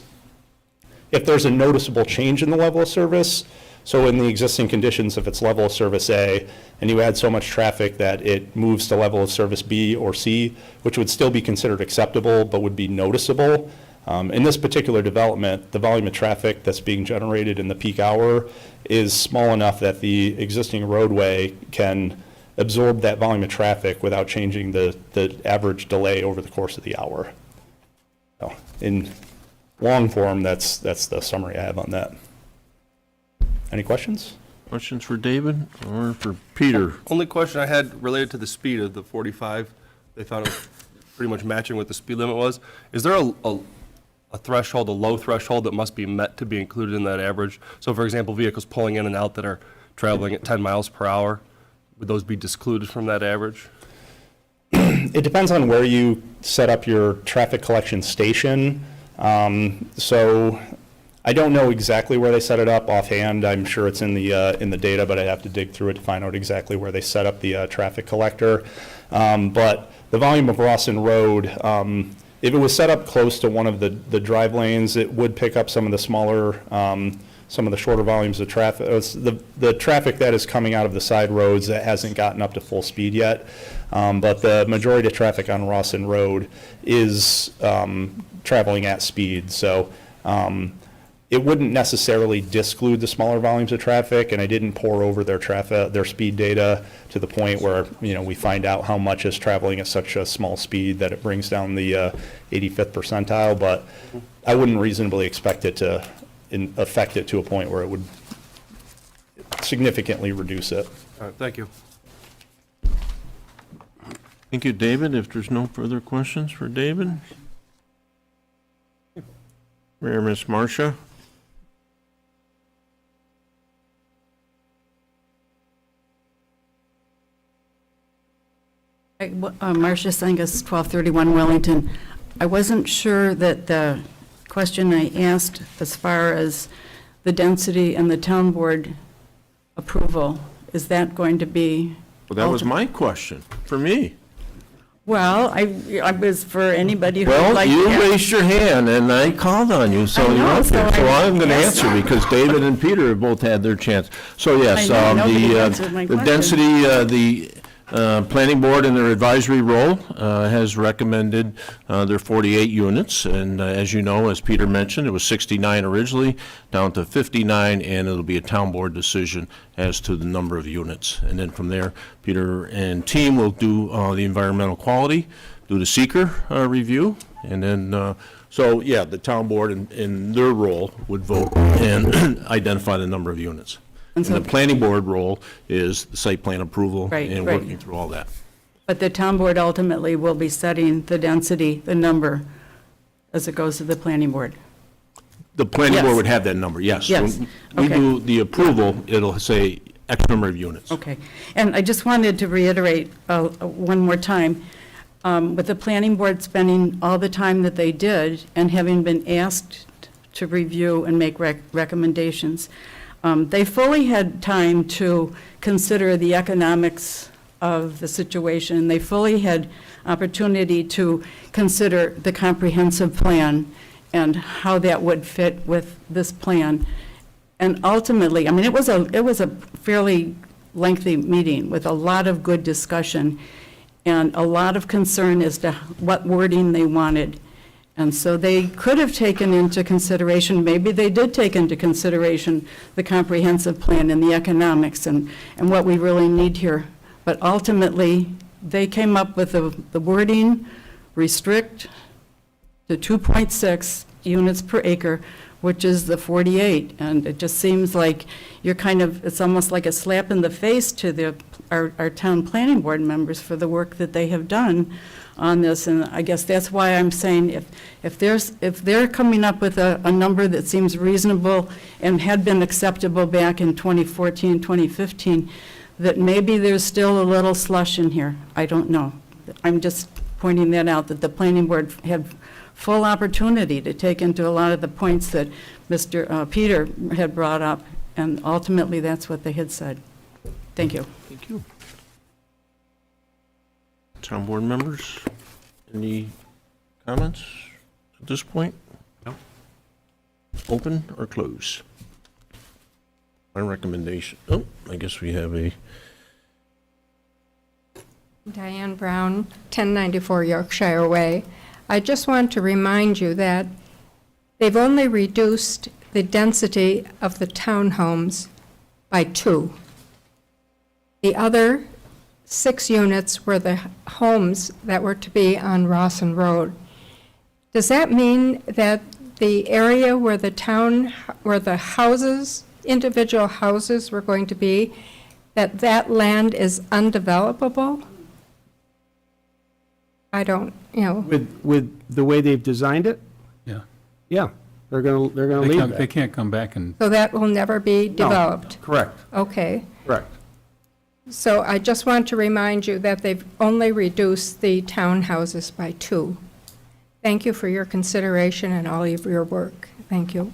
if there's a noticeable change in the level of service. So in the existing conditions, if it's level of service A and you add so much traffic that it moves to level of service B or C, which would still be considered acceptable but would be noticeable. In this particular development, the volume of traffic that's being generated in the peak hour is small enough that the existing roadway can absorb that volume of traffic without changing the average delay over the course of the hour. So in long form, that's the summary I have on that. Any questions? Questions for David or for Peter? Only question I had related to the speed of the 45, they thought it was pretty much matching what the speed limit was. Is there a threshold, a low threshold that must be met to be included in that average? So for example, vehicles pulling in and out that are traveling at 10 miles per hour, would those be excluded from that average? It depends on where you set up your traffic collection station. So I don't know exactly where they set it up offhand. I'm sure it's in the data, but I'd have to dig through it to find out exactly where they set up the traffic collector. But the volume of Rawson Road, if it was set up close to one of the drive lanes, it would pick up some of the smaller, some of the shorter volumes of traffic. The traffic that is coming out of the side roads that hasn't gotten up to full speed yet. But the majority of traffic on Rawson Road is traveling at speed. So it wouldn't necessarily disclude the smaller volumes of traffic, and I didn't pour over their speed data to the point where, we find out how much is traveling at such a small speed that it brings down the 85th percentile, but I wouldn't reasonably expect it to affect it to a point where it would significantly reduce it. All right, thank you. Thank you, David. If there's no further questions for David? Mayor, Miss Marcia? Marcia Sengus, 1231 Wellington. I wasn't sure that the question I asked as far as the density and the town board approval, is that going to be? Well, that was my question, for me. Well, I was for anybody who would Well, like you to ask. raised your hand, and I called on you, so I you're know, up there. so So I I'm going to guess- answer, because David and Peter have both had their chance. So yes, I know, nobody answered my the question. density, the planning board in their advisory role has recommended their 48 units, and as you know, as Peter mentioned, it was 69 originally, down to 59, and it'll be a town board decision as to the number of units. And then from there, Peter and team will do the environmental quality, do the seeker review, and then, so yeah, the town board in their role would vote and identify the number of units. And the planning board role is the site plan approval Right, and right. working through all that. But the town board ultimately will be setting the density, the number, as it goes to the planning board. The planning board Yes. would have that number, yes. Yes, When we okay. do the approval, it'll say X number of units. Okay. And I just wanted to reiterate one more time, with the planning board spending all the time that they did and having been asked to review and make recommendations, They fully had time to consider the economics of the situation. They fully had opportunity to consider the comprehensive plan and how that would fit with this plan. And ultimately, I mean, it was a fairly lengthy meeting with a lot of good discussion and a lot of concern as to what wording they wanted. And so they could have taken into consideration, maybe they did take into consideration the comprehensive plan and the economics and what we really need here. But ultimately, they came up with the wording, restrict to 2.6 units per acre, which is the 48. And it just seems like you're it's almost like a slap in the face to our town planning board members for the work that they have done on this. And I guess that's why I'm saying if they're coming up with a number that seems reasonable and had been acceptable back in 2014, 2015, that maybe there's still a little slush in here. I don't know. I'm just pointing that out, that the planning board had full opportunity to take into a lot of the points that Mr. Peter had brought up, and ultimately that's what they had said. Thank you. Thank you. Town board members, any comments at this point? No. Open or close? My recommendation, I guess we have a, Diane Brown, 1094 Yorkshire Way. I just want to remind you that they've only reduced the density of the townhomes by 2. The other 6 units were the homes that were to be on Rawson Road. Does that mean that the area where the houses, individual houses were going to be, that land is undevelopable? I don't, With the way they've designed it? Yeah. Yeah, they're gonna leave They that. can't come back and, So that will never be No, developed? Correct, Okay. correct. So I just want to remind you that they've only reduced the townhouses by 2. Thank you for your consideration and all of your work. Thank you.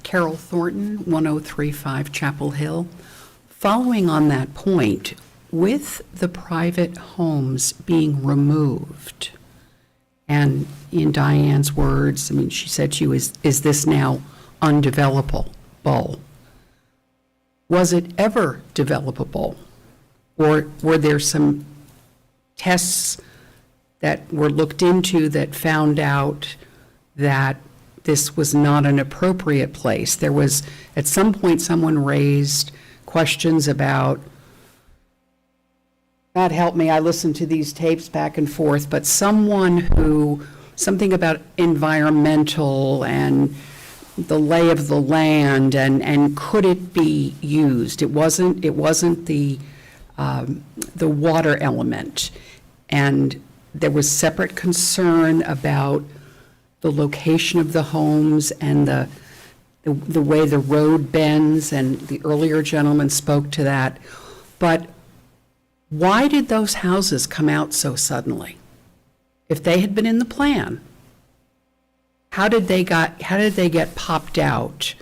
Carol Thornton, 1035 Chapel Hill. Following on that point, with the private homes being removed, and in Diane's words, I mean, she said she was, is this now undevelopable? Was it ever developable? Or were there some tests that were looked into that found out that this was not an appropriate place? There was, at some point, someone raised questions about, God help me, I listened to these tapes back and forth, but something about environmental and the lay of the land and could it be used? It wasn't the water element. And there was separate concern about the location of the homes and the way the road bends, and the earlier gentleman spoke to that. But why did those houses come out so suddenly? If they had been in the plan, how did they get popped out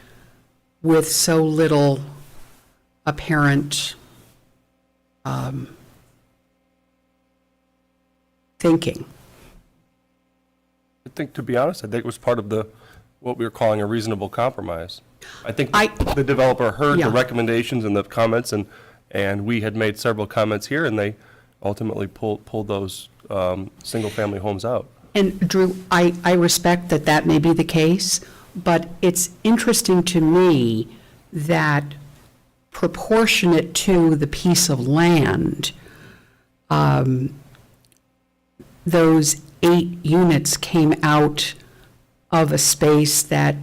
with so little apparent thinking? I think, to be honest, I think it was part of what we were calling a reasonable compromise. I think the developer heard Yeah. the recommendations and the comments, and we had made several comments here, and they ultimately pulled those single-family homes out. And Drew, I respect that may be the case, but it's interesting to me that proportionate to the piece of land, those 8 units came out of a space that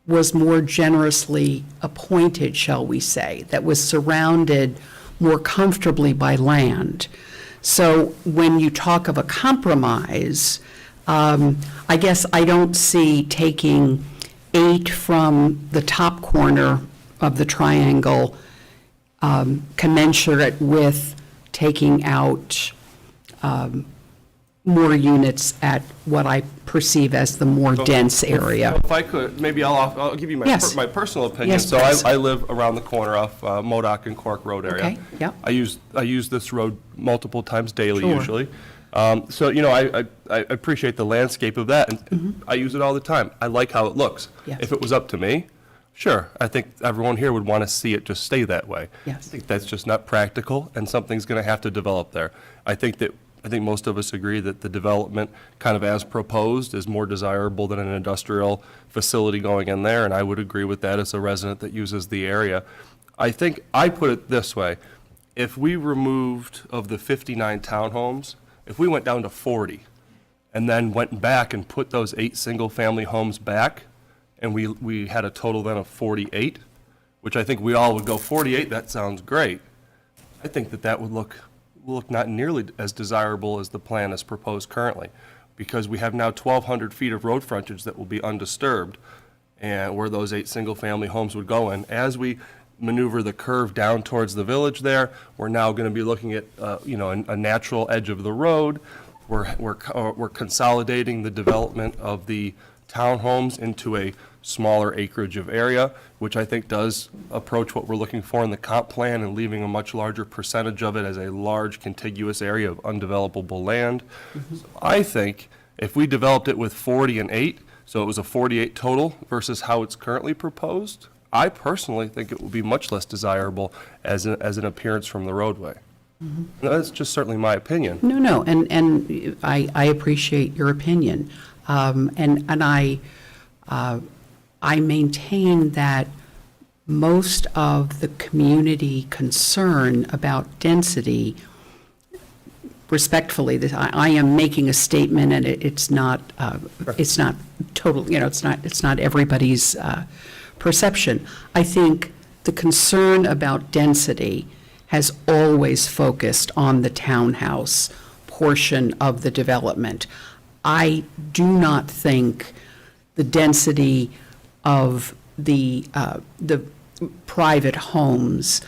was more generously appointed, shall we say, that was surrounded more comfortably by land. So when you talk of a compromise, I guess I don't see taking 8 from the top corner of the triangle commensurate with taking out more units at what I perceive as the more dense area. If I could, maybe I'll give you my, Yes. my personal opinion. Yes, So please. I live around the corner off Modoc and Cork Road area. Okay, yep. I use this road multiple times daily Sure. usually. So, I appreciate the landscape of that, and I use it all the time. I like how it looks. Yes. If it was up to me, sure, I think everyone here would want to see it just stay that way. Yes. I think that's just not practical, and something's going to have to develop there. I think most of us agree that the development, kind of as proposed, is more desirable than an industrial facility going in there, and I would agree with that as a resident that uses the area. I think, I put it this way, if we removed of the 59 townhomes, if we went down to 40, and then went back and put those 8 single-family homes back, and we had a total then of 48, which I think we all would go, 48, that sounds great. I think that would look not nearly as desirable as the plan as proposed currently, because we have now 1,200 feet of road frontage that will be undisturbed, and where those 8 single-family homes would go in. As we maneuver the curve down towards the village there, we're now going to be looking at, a natural edge of the road. We're consolidating the development of the townhomes into a smaller acreage of area, which I think does approach what we're looking for in the comp plan and leaving a much larger percentage of it as a large contiguous area of undevelopable land. So I think if we developed it with 40 and 8, so it was a 48 total versus how it's currently proposed, I personally think it would be much less desirable as an appearance from the roadway. That's just certainly my opinion. No, and I appreciate your opinion. And I maintain that most of the community concern about density, respectfully, that I am making a statement, and it's not total, it's not everybody's perception. I think the concern about density has always focused on the townhouse portion of the development. I do not think the density of the private homes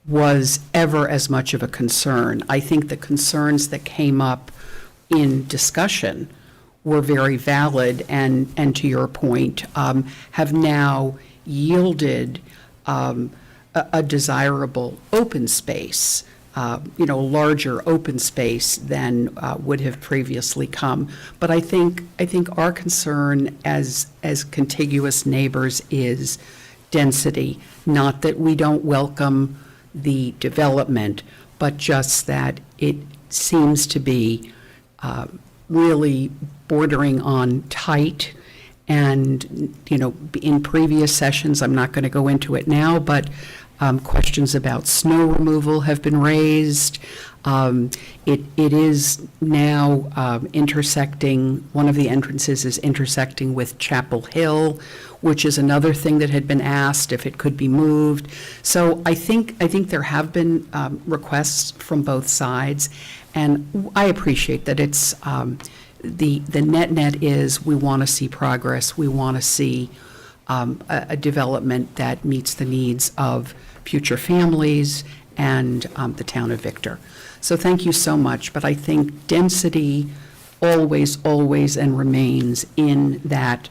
was ever as much of a concern. I think the concerns that came up in discussion were very valid and to your point, have now yielded a desirable open space, larger open space than would have previously come. But I think our concern as contiguous neighbors is density, not that we don't welcome the development, but just that it seems to be really bordering on tight. And, in previous sessions, I'm not going to go into it now, but questions about snow removal have been raised. It is now intersecting, one of the entrances is intersecting with Chapel Hill, which is another thing that had been asked if it could be moved. So I think there have been requests from both sides, and I appreciate that it's the net is we want to see progress. We want to see a development that meets the needs of future families and the town of Victor. So thank you so much. But I think density always and remains in that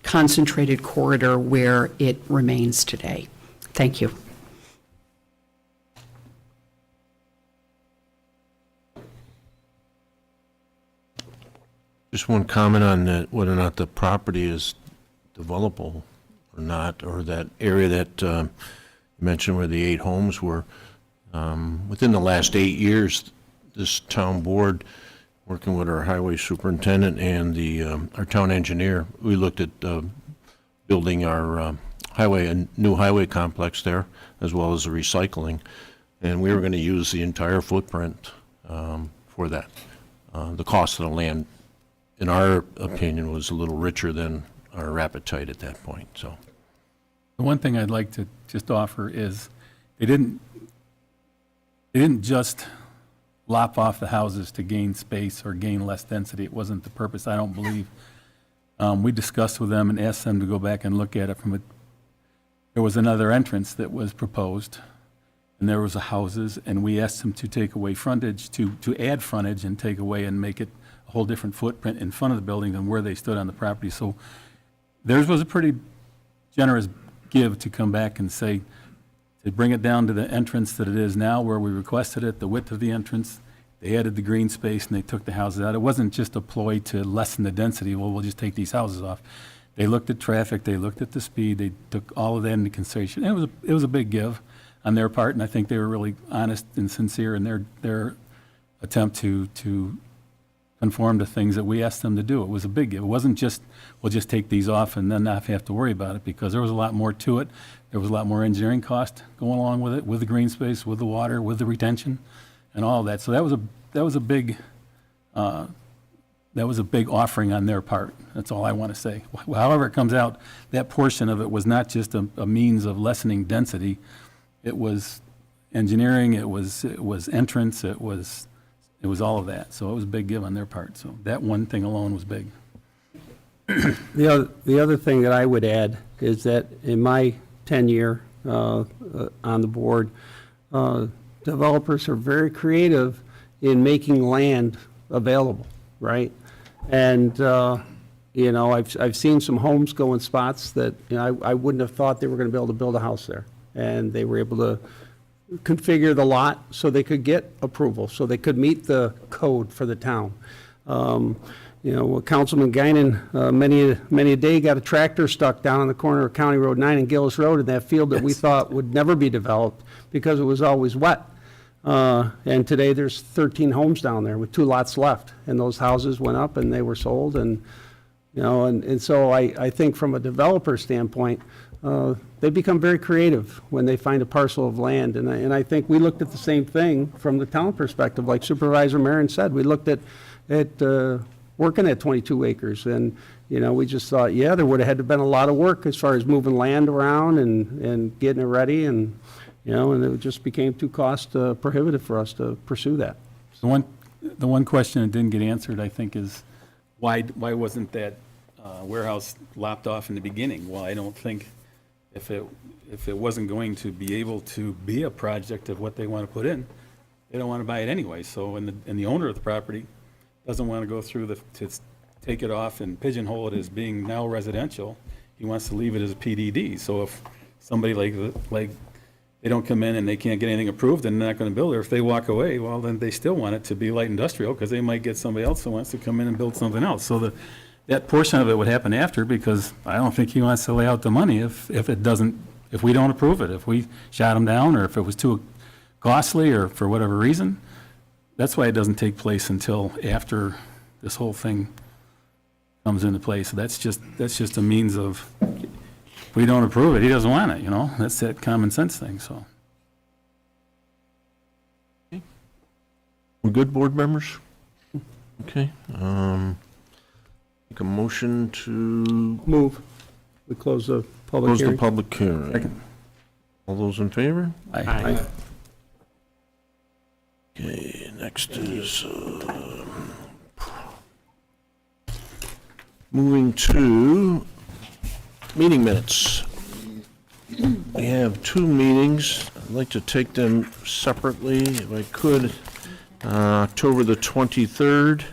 concentrated corridor where it remains today. Thank you. Just one comment on that, whether or not the property is developable or not, or that area that you mentioned where the 8 homes were. Within the last 8 years, this town board, working with our highway superintendent and our town engineer, we looked at building our a new highway complex there, as well as the recycling, and we were going to use the entire footprint for that. The cost of the land, in our opinion, was a little richer than our appetite at that point, so. The one thing I'd like to just offer is, they didn't just lop off the houses to gain space or gain less density. It wasn't the purpose, I don't believe. We discussed with them and asked them to go back and look at it there was another entrance that was proposed, and there was the houses, and we asked them to take away frontage, to add frontage and take away and make it a whole different footprint in front of the building than where they stood on the property. So theirs was a pretty generous give to come back and say, to bring it down to the entrance that it is now, where we requested it, the width of the entrance. They added the green space and they took the houses out. It wasn't just a ploy to lessen the density, well, we'll just take these houses off. They looked at traffic, they looked at the speed, they took all of that into consideration. It was a big give on their part, and I think they were really honest and sincere in their attempt to conform to things that we asked them to do. It was a big give. It wasn't just, we'll just take these off and then not have to worry about it, because there was a lot more to it. There was a lot more engineering cost going along with it, with the green space, with the water, with the retention, and all of that. So that was a big offering on their part. That's all I want to say. However it comes out, that portion of it was not just a means of lessening density. It was engineering, it was entrance, it was all of that. So it was a big give on their part. So that one thing alone was big. The other thing that I would add is that in my tenure on the board, developers are very creative in making land available, right? And, you know, I've seen some homes go in spots that, you know, I wouldn't have thought they were going to be able to build a house there. And they were able to configure the lot so they could get approval, so they could meet the code for the town. You know, Councilman Guinan, many a day got a tractor stuck down on the corner of County Road 9 and Gillis Road in that field that we thought would never be developed because it was always wet. And today there's 13 homes down there with 2 lots left, and those houses went up and they were sold, and, you know, and so I think from a developer standpoint, they become very creative when they find a parcel of land, and I think we looked at the same thing from the town perspective, like Supervisor Marin said. We looked at working at 22 acres, and, you know, we just thought, yeah, there would have had to been a lot of work as far as moving land around and getting it ready, and, you know, and it just became too cost prohibitive for us to pursue that. The one question that didn't get answered, I think, is why wasn't that warehouse lopped off in the beginning? Well, I don't think if it wasn't going to be able to be a project of what they want to put in, they don't want to buy it anyway. So, and the owner of the property doesn't want to go through to take it off and pigeonhole it as being now residential. He wants to leave it as a PDD. So if somebody like they don't come in and they can't get anything approved, and they're not going to build it. If they walk away, well, then they still want it to be light industrial, because they might get somebody else who wants to come in and build something else. So that portion of it would happen after, because I don't think he wants to lay out the money if we don't approve it, if we shot him down, or if it was too costly, or for whatever reason. That's why it doesn't take place until after this whole thing comes into place. So that's just a means of, if we don't approve it, he doesn't want it, you know? That's that common sense thing, so. We're good, board members? Okay. Make a motion to Move. We close the public close the hearing. public hearing. Second. All those in favor? Aye. Okay, next is, moving to meeting minutes. We have 2 meetings. I'd like to take them separately, if I could. October the 23rd.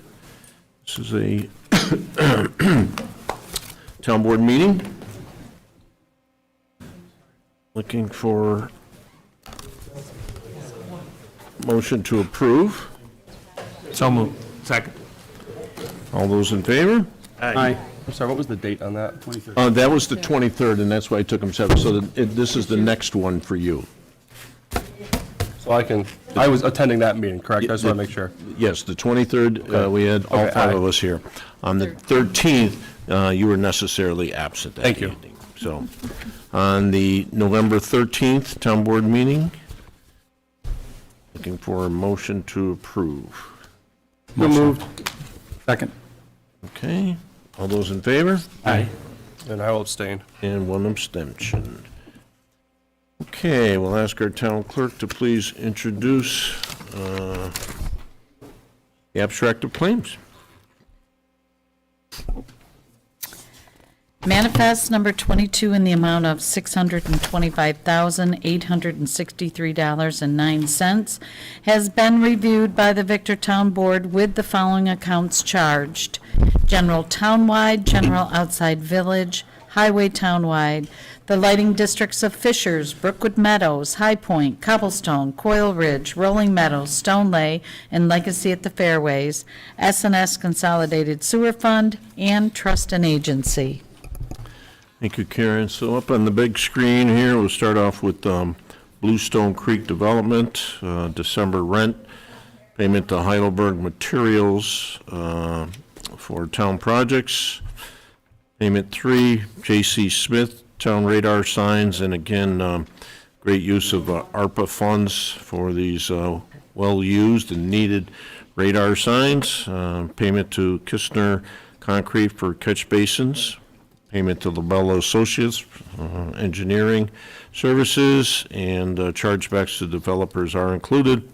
This is a town board meeting. Looking for motion to approve. So moved. Second. All those in favor? Aye. I'm sorry, what was the date on that? That was the 23rd, and that's why I took them separate. So this is the next one for you. So I was attending that meeting, correct? I just want to make sure. Yes, the 23rd, we had all Okay, 5 aye. of us here. On the 13th, you were necessarily absent that Thank you. evening. So, on the November 13th town board meeting, looking for a motion to approve. So moved. Second. Okay, all those in favor? Aye. And I will abstain. And 1 abstention. Okay, we'll ask our town clerk to please introduce the abstract of claims. Manifest number 22 in the amount of $625,863.09 has been reviewed by the Victortown Board with the following accounts charged: general townwide, general outside village, highway townwide, the lighting districts of Fishers, Brookwood Meadows, High Point, Cobblestone, Coil Ridge, Rolling Meadows, Stone Lay, and Legacy at the Fairways, S&S Consolidated Sewer Fund, and Trust and Agency. Thank you, Karen. So up on the big screen here, we'll start off with Bluestone Creek Development, December rent, payment to Heidelberg Materials for town projects. Payment 3, J.C. Smith, town radar signs, and again, great use of ARPA funds for these well-used and needed radar signs. Payment to Kistner Concrete for catch basins. Payment to Lobello Associates, engineering services, and chargebacks to developers are included.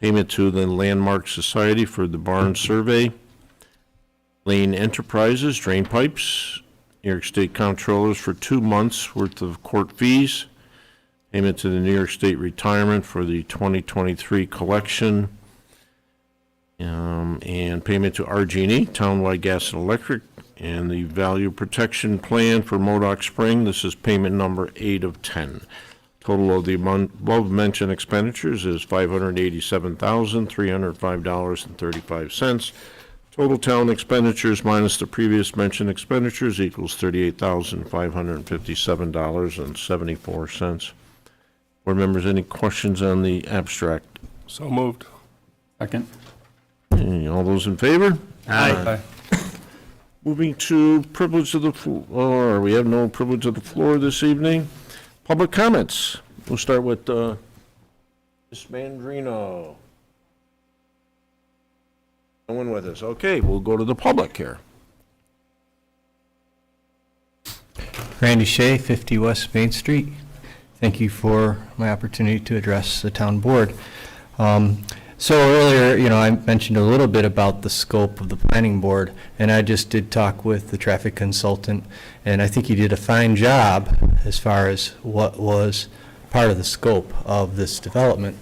Payment to the Landmark Society for the barn survey. Lane Enterprises, drain pipes. New York State Comptrollers for 2 months worth of court fees. Payment to the New York State Retirement for the 2023 collection. And payment to RG&E, Townwide Gas and Electric, and the Value Protection Plan for Modoc Spring. This is payment number 8 of 10. Total of the above-mentioned expenditures is $587,305.35. Total town expenditures minus the previous mentioned expenditures equals $38,557.74. Board members, any questions on the abstract? So moved. Second. All those in favor? Aye. Moving to privilege of the floor. We have no privilege of the floor this evening. Public comments. We'll start with Ms. Mandrino. No one with us. Okay, we'll go to the public here. Randy Shea, 50 West Main Street. Thank you for my opportunity to address the town board. So earlier, I mentioned a little bit about the scope of the planning board, and I just did talk with the traffic consultant, and I think he did a fine job as far as what was part of the scope of this development.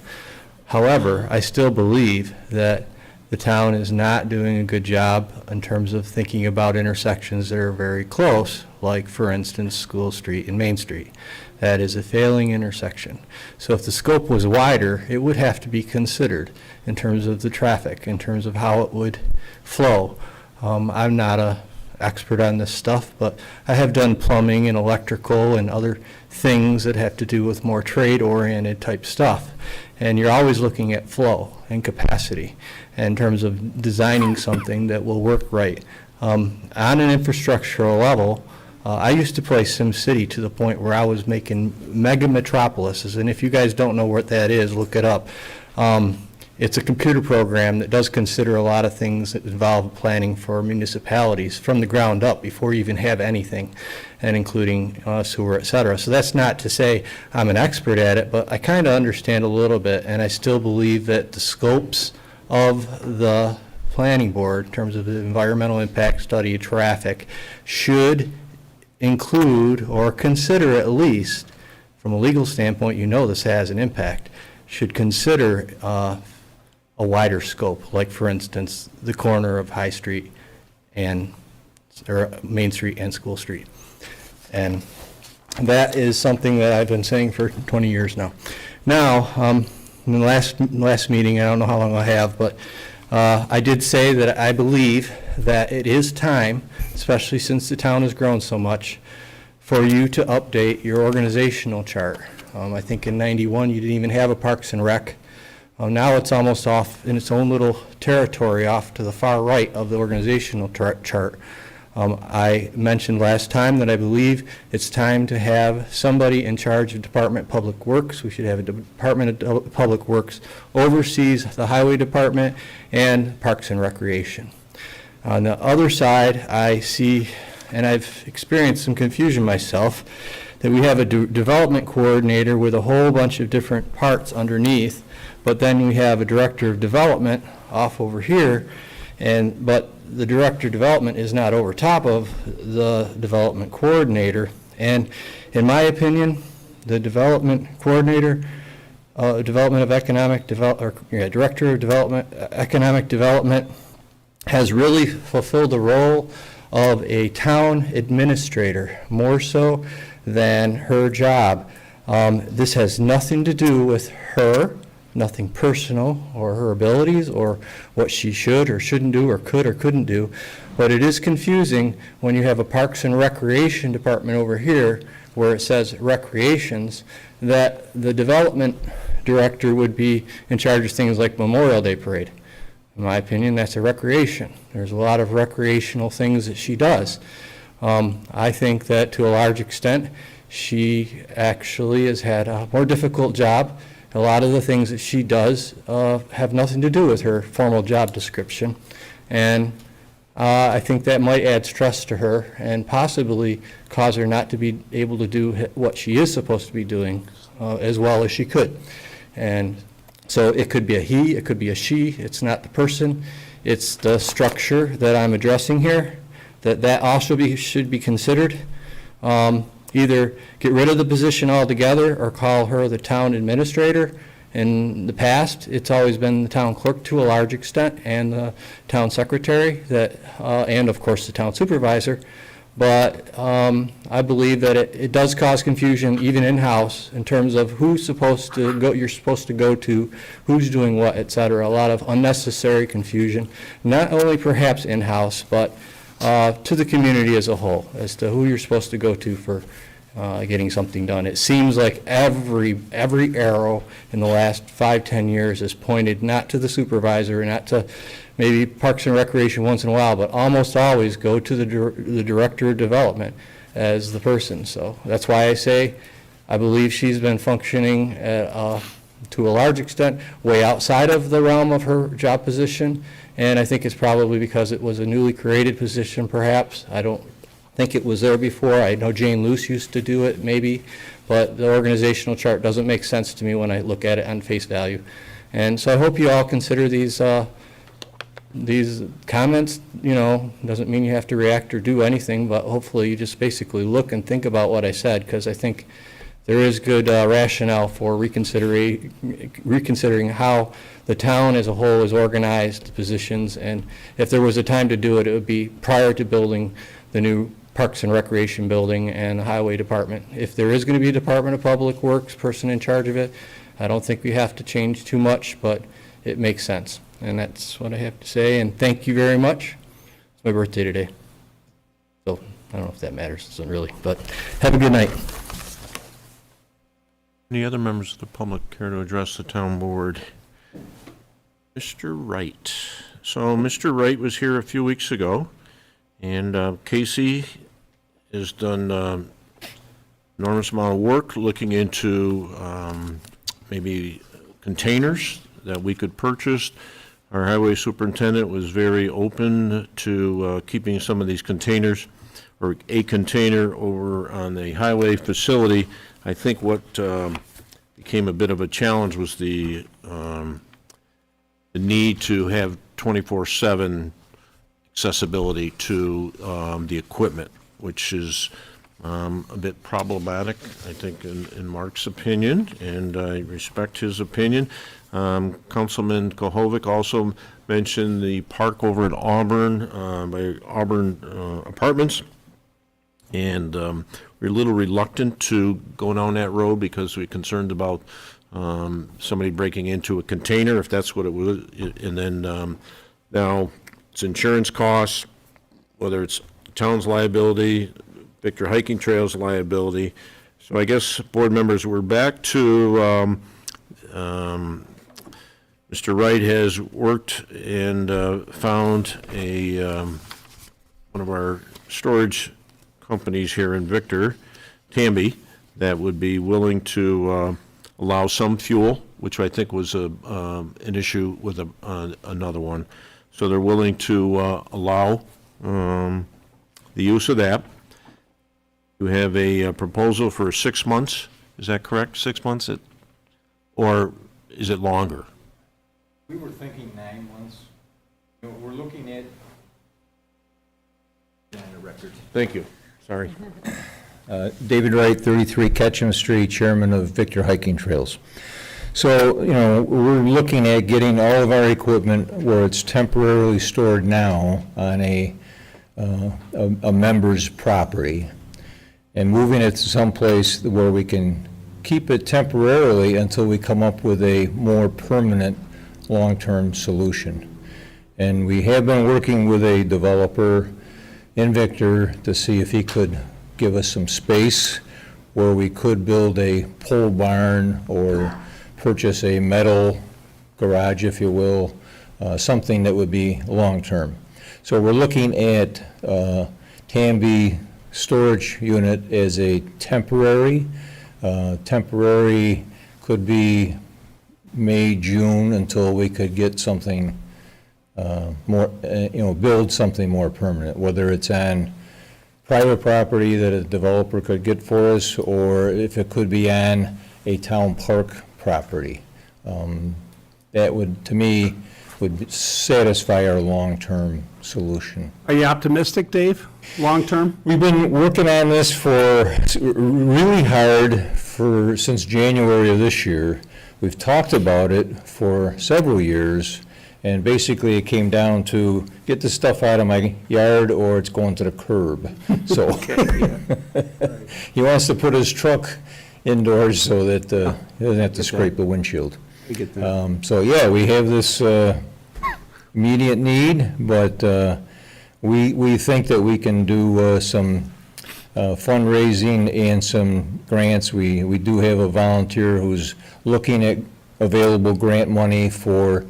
However, I still believe that the town is not doing a good job in terms of thinking about intersections that are very close, like, for instance, School Street and Main Street. That is a failing intersection. So if the scope was wider, it would have to be considered in terms of the traffic, in terms of how it would flow. I'm not an expert on this stuff, but I have done plumbing and electrical and other things that have to do with more trade-oriented type stuff. And you're always looking at flow and capacity in terms of designing something that will work right. On an infrastructural level, I used to play SimCity to the point where I was making mega metropolises, and if you guys don't know what that is, look it up. It's a computer program that does consider a lot of things that involve planning for municipalities from the ground up before you even have anything, and including sewer, et cetera. So that's not to say I'm an expert at it, but I kind of understand a little bit, and I still believe that the scopes of the planning board in terms of the environmental impact study of traffic should include or consider, at least from a legal standpoint, this has an impact, should consider a wider scope, like, for instance, the corner of High Street or Main Street and School Street. And that is something that I've been saying for 20 years now. Now, in the last meeting, I don't know how long I have, but I did say that I believe that it is time, especially since the town has grown so much, for you to update your organizational chart. I think in '91 you didn't even have a Parks and Rec. Now it's almost off in its own little territory off to the far right of the organizational chart. I mentioned last time that I believe it's time to have somebody in charge of Department of Public Works. We should have a Department of Public Works oversees the Highway Department and Parks and Recreation. On the other side, I see, and I've experienced some confusion myself, that we have a development coordinator with a whole bunch of different parts underneath, but then we have a director of development off over here, But the director of development is not over top of the development coordinator. And in my opinion, the development coordinator, development of director of development, economic development, has really fulfilled the role of a town administrator, more so than her job. This has nothing to do with her, nothing personal, or her abilities, or what she should or shouldn't do, or could or couldn't do. But it is confusing when you have a Parks and Recreation Department over here, where it says recreations, that the development director would be in charge of things like Memorial Day Parade. In my opinion, that's a recreation. There's a lot of recreational things that she does. I think that to a large extent, she actually has had a more difficult job. A lot of the things that she does have nothing to do with her formal job description. And I think that might add stress to her and possibly cause her not to be able to do what she is supposed to be doing as well as she could. And so it could be a he, it could be a she. It's not the person. It's the structure that I'm addressing here, that also should be considered. Either get rid of the position altogether or call her the town administrator. In the past, it's always been the town clerk to a large extent, and the town secretary, and of course the town supervisor. But I believe that it does cause confusion even in-house in terms of who's supposed to go, you're supposed to go to, who's doing what, et cetera. A lot of unnecessary confusion, not only perhaps in-house, but to the community as a whole, as to who you're supposed to go to for getting something done. It seems like every arrow in the last 5-10 years is pointed not to the supervisor, not to maybe Parks and Recreation once in a while, but almost always go to the director of development as the person. So that's why I say I believe she's been functioning to a large extent way outside of the realm of her job position. And I think it's probably because it was a newly created position, perhaps. I don't think it was there before. I know Jane Luce used to do it, maybe, but the organizational chart doesn't make sense to me when I look at it on face value. And so I hope you all consider these comments. You know, doesn't mean you have to react or do anything, but hopefully you just basically look and think about what I said, because I think there is good rationale for reconsidering how the town as a whole is organized, positions, and if there was a time to do it, it would be prior to building the new Parks and Recreation building and the Highway Department. If there is going to be a Department of Public Works person in charge of it, I don't think we have to change too much, but it makes sense. And that's what I have to say, and thank you very much. It's my birthday today. So I don't know if that matters, it doesn't really, but have a good night. Any other members of the public care to address the town board? Mr. Wright. So Mr. Wright was here a few weeks ago, and Casey has done enormous amount of work looking into maybe containers that we could purchase. Our highway superintendent was very open to keeping some of these containers, or a container over on the highway facility. I think what became a bit of a challenge was the need to have 24/7 accessibility to the equipment, which is a bit problematic, I think, in Mark's opinion, and I respect his opinion. Councilman Kohovic also mentioned the park over at Auburn, by Auburn Apartments, and we're a little reluctant to go down that road because we're concerned about somebody breaking into a container, if that's what it was. And then now it's insurance costs, whether it's town's liability, Victor Hiking Trail's liability. So I guess, board members, we're back to Mr. Wright has worked and found one of our storage companies here in Victor, Tamby, that would be willing to allow some fuel, which I think was an issue with another one. So they're willing to allow the use of that. You have a proposal for 6 months, is that correct? 6 months, or is it longer? We were thinking 9 months. We're looking at. Thank you. Sorry. David Wright, 33 Ketchum Street, Chairman of Victor Hiking Trails. So, we're looking at getting all of our equipment where it's temporarily stored now on a member's property, and moving it to someplace where we can keep it temporarily until we come up with a more permanent, long-term solution. And we have been working with a developer in Victor to see if he could give us some space where we could build a pole barn or purchase a metal garage, if you will, something that would be long-term. So we're looking at Tambi storage unit as a temporary. Temporary could be May, June, until we could get something more, build something more permanent, whether it's on private property that a developer could get for us, or if it could be on a town park property. That would, to me, would satisfy our long-term solution. Are you optimistic, Dave, long-term? We've been working on this really hard since January of this year. We've talked about it for several years, and basically it came down to get the stuff out of my yard or it's going to the curb. So he wants to put his truck indoors so that he doesn't have to scrape the windshield. I get that. So yeah, we have this immediate need, but we think that we can do some fundraising and some grants. We do have a volunteer who's looking at available grant money for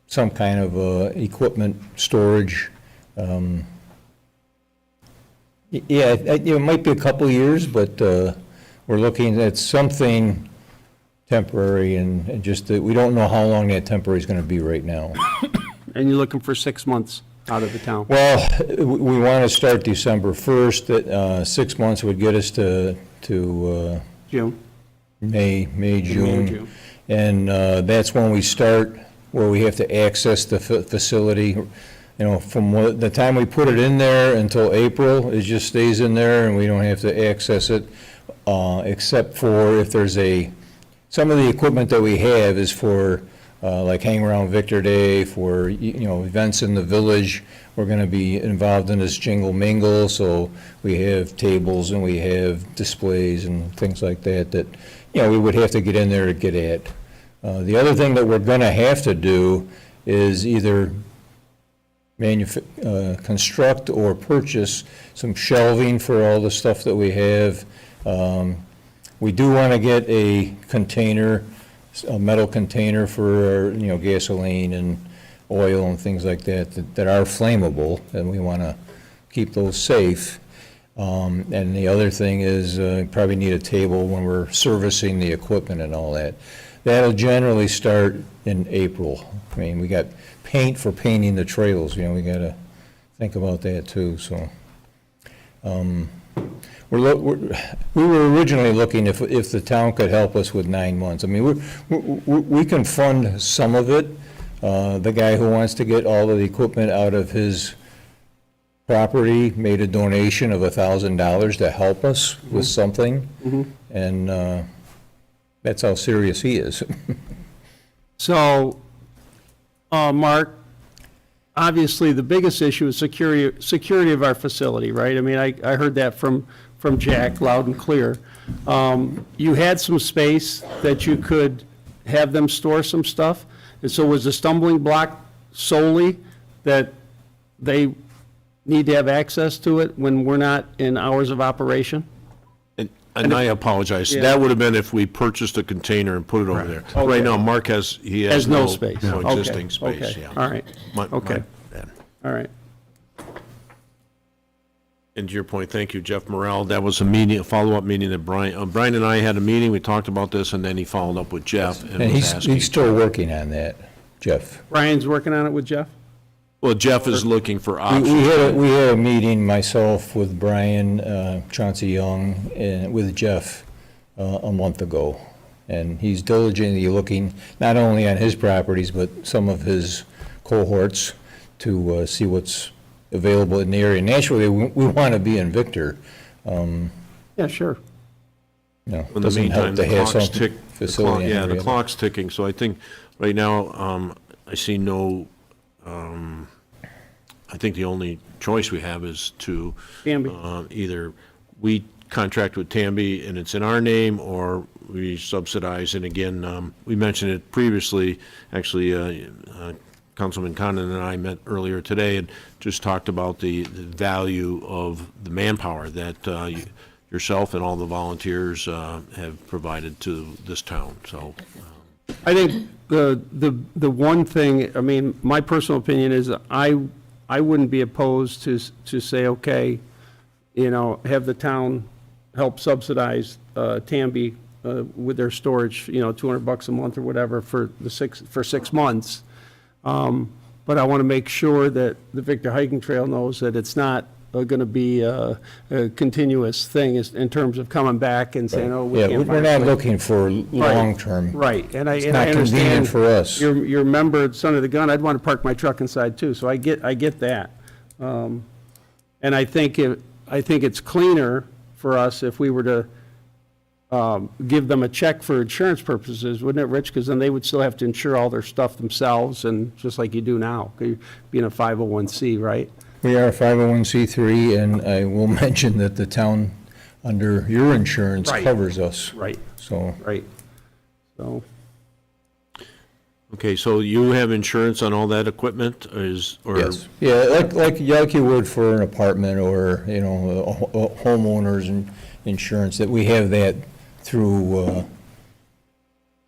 some kind of equipment storage. Yeah, it might be a couple of years, but we're looking at something temporary, and just that we don't know how long that temporary is going to be right now. And you're looking for 6 months out of the town? Well, we want to start December 1st. That 6 months would get us to June? May, June. And that's when we start, where we have to access the facility. From the time we put it in there until April, it just stays in there, and we don't have to access it, except for if there's some of the equipment that we have is for, like Hang Around Victor Day, for, events in the village. We're going to be involved in this Jingle Mingle, so we have tables and we have displays and things like that, we would have to get in there to get at. The other thing that we're going to have to do is either construct or purchase some shelving for all the stuff that we have. We do want to get a container, a metal container for, gasoline and oil and things like that are flammable, and we want to keep those safe. And the other thing is probably need a table when we're servicing the equipment and all that. That'll generally start in April. I mean, we got paint for painting the trails, we got to think about that too, so. We were originally looking if the town could help us with 9 months. I mean, we can fund some of it. The guy who wants to get all of the equipment out of his property made a donation of $1,000 to help us with something. And that's how serious he is. So, Mark, obviously, the biggest issue is security of our facility, right? I mean, I heard that from Jack loud and clear. You had some space that you could have them store some stuff, and so was the stumbling block solely that they need to have access to it when we're not in hours of operation? And I apologize. Yeah. That would have been if we purchased a container and put it over there. Okay. Right now, Mark has No space? no Okay, existing space, okay, yeah. all right, okay. bad. all right. And to your point, thank you, Jeff Morrell. That was a follow-up meeting that Brian and I had a meeting, we talked about this, and then he followed up with Jeff and And was asking. he's still working on that, Jeff. Brian's working on it with Jeff? Well, Jeff is looking for We options. had a meeting, myself with Brian, Chauncey Young, and with Jeff a month ago. And he's diligently looking, not only on his properties, but some of his cohorts, to see what's available in the area. Naturally, we want to be in Victor. Yeah, sure. You know, In the doesn't help meantime, to the have clock's some tick. facility in Yeah, every the other- clock's ticking, so I think right now, I see no, I think the only choice we have is to either we contract with Tambi and it's in our name, or we subsidize. And again, we mentioned it previously, actually, Councilman Condon and I met earlier today and just talked about the value of the manpower that yourself and all the volunteers have provided to this town, so. I think the one thing, I mean, my personal opinion is I wouldn't be opposed to say, okay, you know, have the town help subsidize Tambi with their storage, you know, $200 a month or whatever for 6 months. But I want to make sure that the Victor Hiking Trail knows that it's not going to be a continuous thing in terms of coming back and saying, oh, we Yeah, can't. we're not looking for long-term. Right, and I It's and not I convenient understand. for us. You're a member, son of the gun, I'd want to park my truck inside too, so I get that. And I think it's cleaner for us if we were to give them a check for insurance purposes, wouldn't it, Rich? Because then they would still have to insure all their stuff themselves, and just like you do now, being a 501c, right? We are a 501c3, and I will mention that the town, under your insurance, Right. covers us. Right. So, Right. So, Okay, so you have insurance on all that equipment, or? yes. Yeah, like you would for an apartment or, you know, homeowners and insurance, that we have that through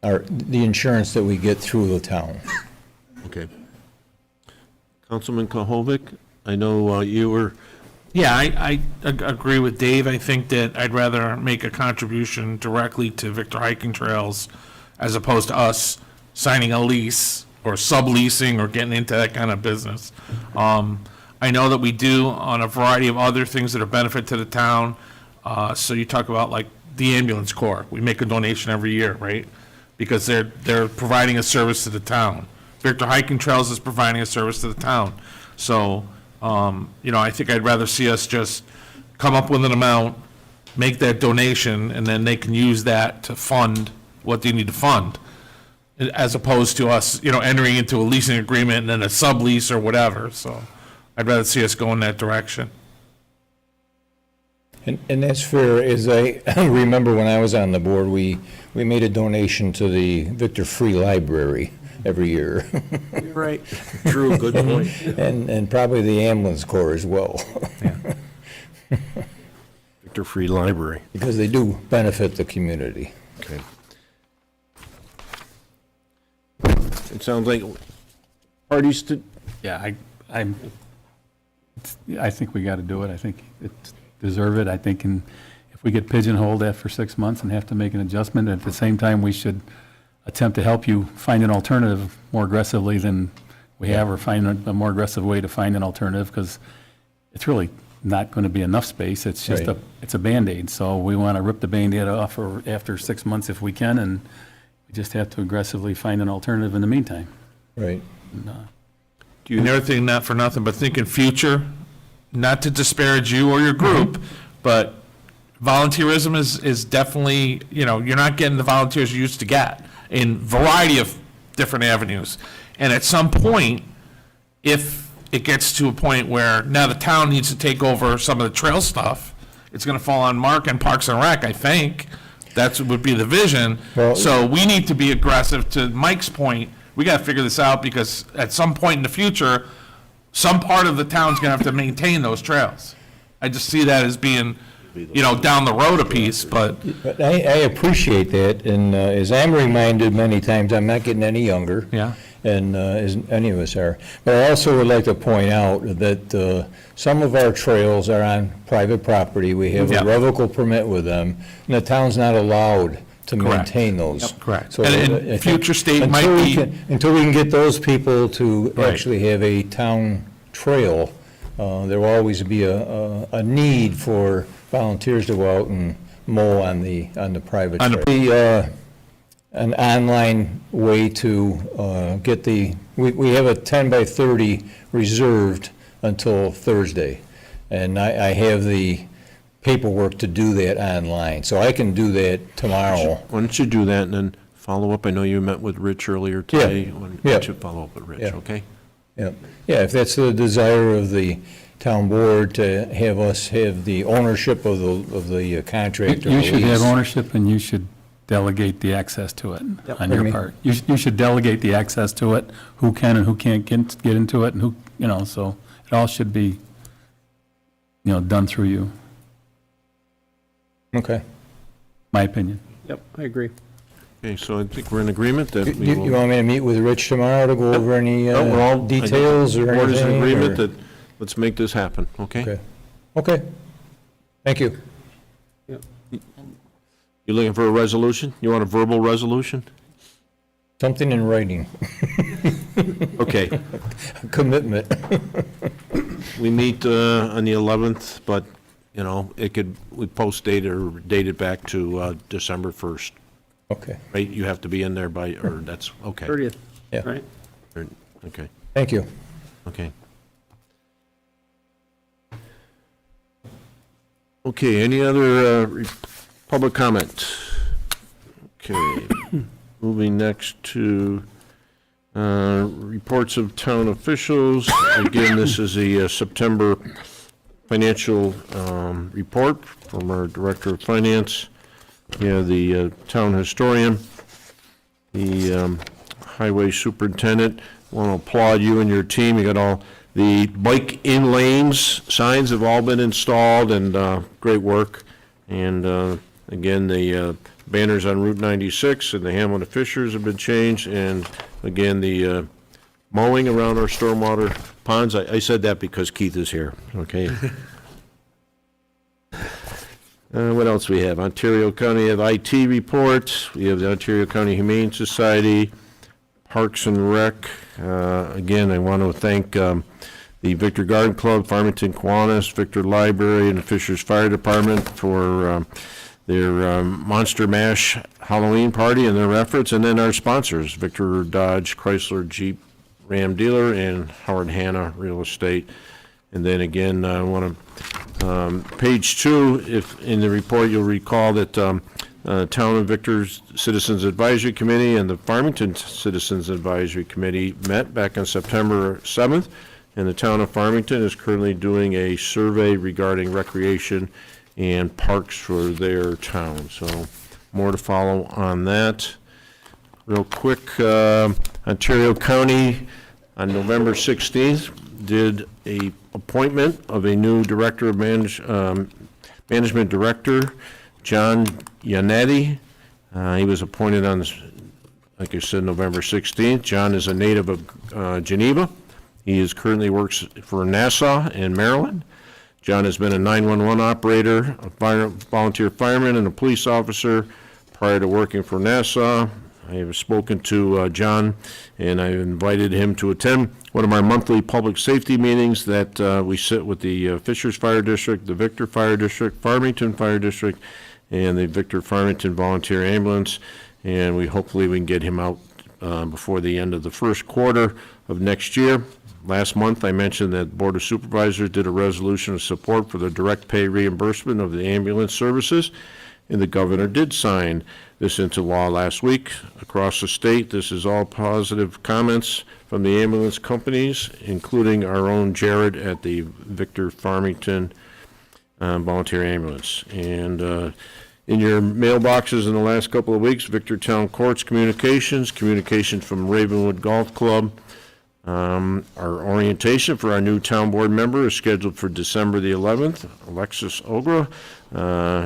the insurance that we get through the town. Okay. Councilman Kohovic, I know you were, Yeah, I agree with Dave. I think that I'd rather make a contribution directly to Victor Hiking Trails as opposed to us signing a lease or subleasing or getting into that kind of business. I know that we do on a variety of other things that are benefit to the town. So you talk about like the ambulance corps. We make a donation every year, right? Because they're providing a service to the town. Victor Hiking Trails is providing a service to the town. So, you know, I think I'd rather see us just come up with an amount, make that donation, and then they can use that to fund what they need to fund, as opposed to us, you know, entering into a leasing agreement and then a sublease or whatever. So I'd rather see us go in that direction. And that's fair. As I remember when I was on the board, we made a donation to the Victor Free Library every year. right. True, good point. And probably the ambulance corps as well. Victor Free Library. Because they do benefit the community. Okay. It sounds like parties to, Yeah, I think we got to do it. I think it deserve it. I think if we get pigeonholed after 6 months and have to make an adjustment, at the same time, we should attempt to help you find an alternative more aggressively than we have, or find a more aggressive way to find an alternative, because it's really not going to be enough space. It's just Right. it's a Band-Aid. So we want to rip the Band-Aid off after 6 months if we can, and we just have to aggressively find an alternative in the meantime. Right. And everything, not for nothing, but think in future, not to disparage you or your group, but volunteerism is definitely, you know, you're not getting the volunteers you used to get in variety of different avenues. And at some point, if it gets to a point where now the town needs to take over some of the trail stuff, it's going to fall on Mark and Parks and Rec, I think. That's what would be the vision. Well- So we need to be aggressive. To Mike's point, we got to figure this out, because at some point in the future, some part of the town's going to have to maintain those trails. I just see that as being, you know, down the road a piece, but But I appreciate that, and as I'm reminded many times, I'm not getting any younger. Yeah. And as any of us are. But I also would like to point out that some of our trails are on private property. We have Yeah. a revocable permit with them, and the town's not allowed to Correct. maintain those. correct. So, And I think future state might until we be, can- Until we can get those people to Right. actually have a town trail, there will always be a need for volunteers to go out and mow on the private On the- trail. an online way to get we have a 10 by 30 reserved until Thursday. And I have the paperwork to do that online, so I can do that tomorrow. Why don't you do that and then follow up? I know you met with Rich earlier today. Why Yeah. don't you follow up with Rich, Yeah. okay? Yeah, yeah, if that's the desire of the town board to have us have the ownership of the contract or You the should have lease. ownership, and you should delegate the access to it on Pardon your me? part. You should delegate the access to it, who can and who can't get into it, and who, so it all should be, done through you, Okay. my opinion. Yep, I agree. Okay, so I think we're in agreement that we You will. you want me to meet with Rich tomorrow to go over any No, we're all- details or the board is in anything? agreement or- that, let's make this happen, okay? Okay. Okay. Thank you. You looking for a resolution? You want a verbal resolution? Something in writing, Okay, commitment. we meet on the 11th, but, we post date or date it back to December 1st, Okay, right? You have to be in there that's, okay. 30th, Yeah. right? Okay, thank you. okay. Okay, any other public comment? Okay, moving next to reports of town officials. Again, this is the September financial report from our Director of Finance, the town historian, the highway superintendent. Want to applaud you and your team. You got all the bike in lanes signs have all been installed, and great work. And again, the banners on Route 96 and the Hamlin to Fishers have been changed, and again, the mowing around our stormwater ponds. I said that because Keith is here, okay? What else we have? Ontario County have IT reports. We have the Ontario County Humane Society, Parks and Rec. Again, I want to thank the Victor Garden Club, Farmington Kiwanis, Victor Library, and the Fishers Fire Department for their Monster Mash Halloween party and their efforts, and then our sponsors, Victor Dodge, Chrysler, Jeep, Ram Dealer, and Howard Hanna Real Estate. And then again, I want to, page 2, if in the report you'll recall that Town of Victor's Citizens Advisory Committee and the Farmington Citizens Advisory Committee met back on September 7th, and the town of Farmington is currently doing a survey regarding recreation and parks for their town. So more to follow on that. Real quick, Ontario County on November 16th did a appointment of a new Director of Management Director, John Yannetti. He was appointed on, like I said, November 16th. John is a native of Geneva. He currently works for Nassau in Maryland. John has been a 911 operator, a volunteer fireman, and a police officer prior to working for Nassau. I have spoken to John, and I invited him to attend one of our monthly public safety meetings that we sit with the Fishers Fire District, the Victor Fire District, Farmington Fire District, and the Victor Farmington Volunteer Ambulance, and hopefully we can get him out before the end of the first quarter of next year. Last month, I mentioned that Board of Supervisors did a resolution of support for the direct pay reimbursement of the ambulance services, and the governor did sign this into law last week across the state. This is all positive comments from the ambulance companies, including our own Jared at the Victor Farmington Volunteer Ambulance. And in your mailboxes in the last couple of weeks, Victor Town Courts communications from Ravenwood Golf Club. Our orientation for our new town board member is scheduled for December the 11th, Alexis Ogra.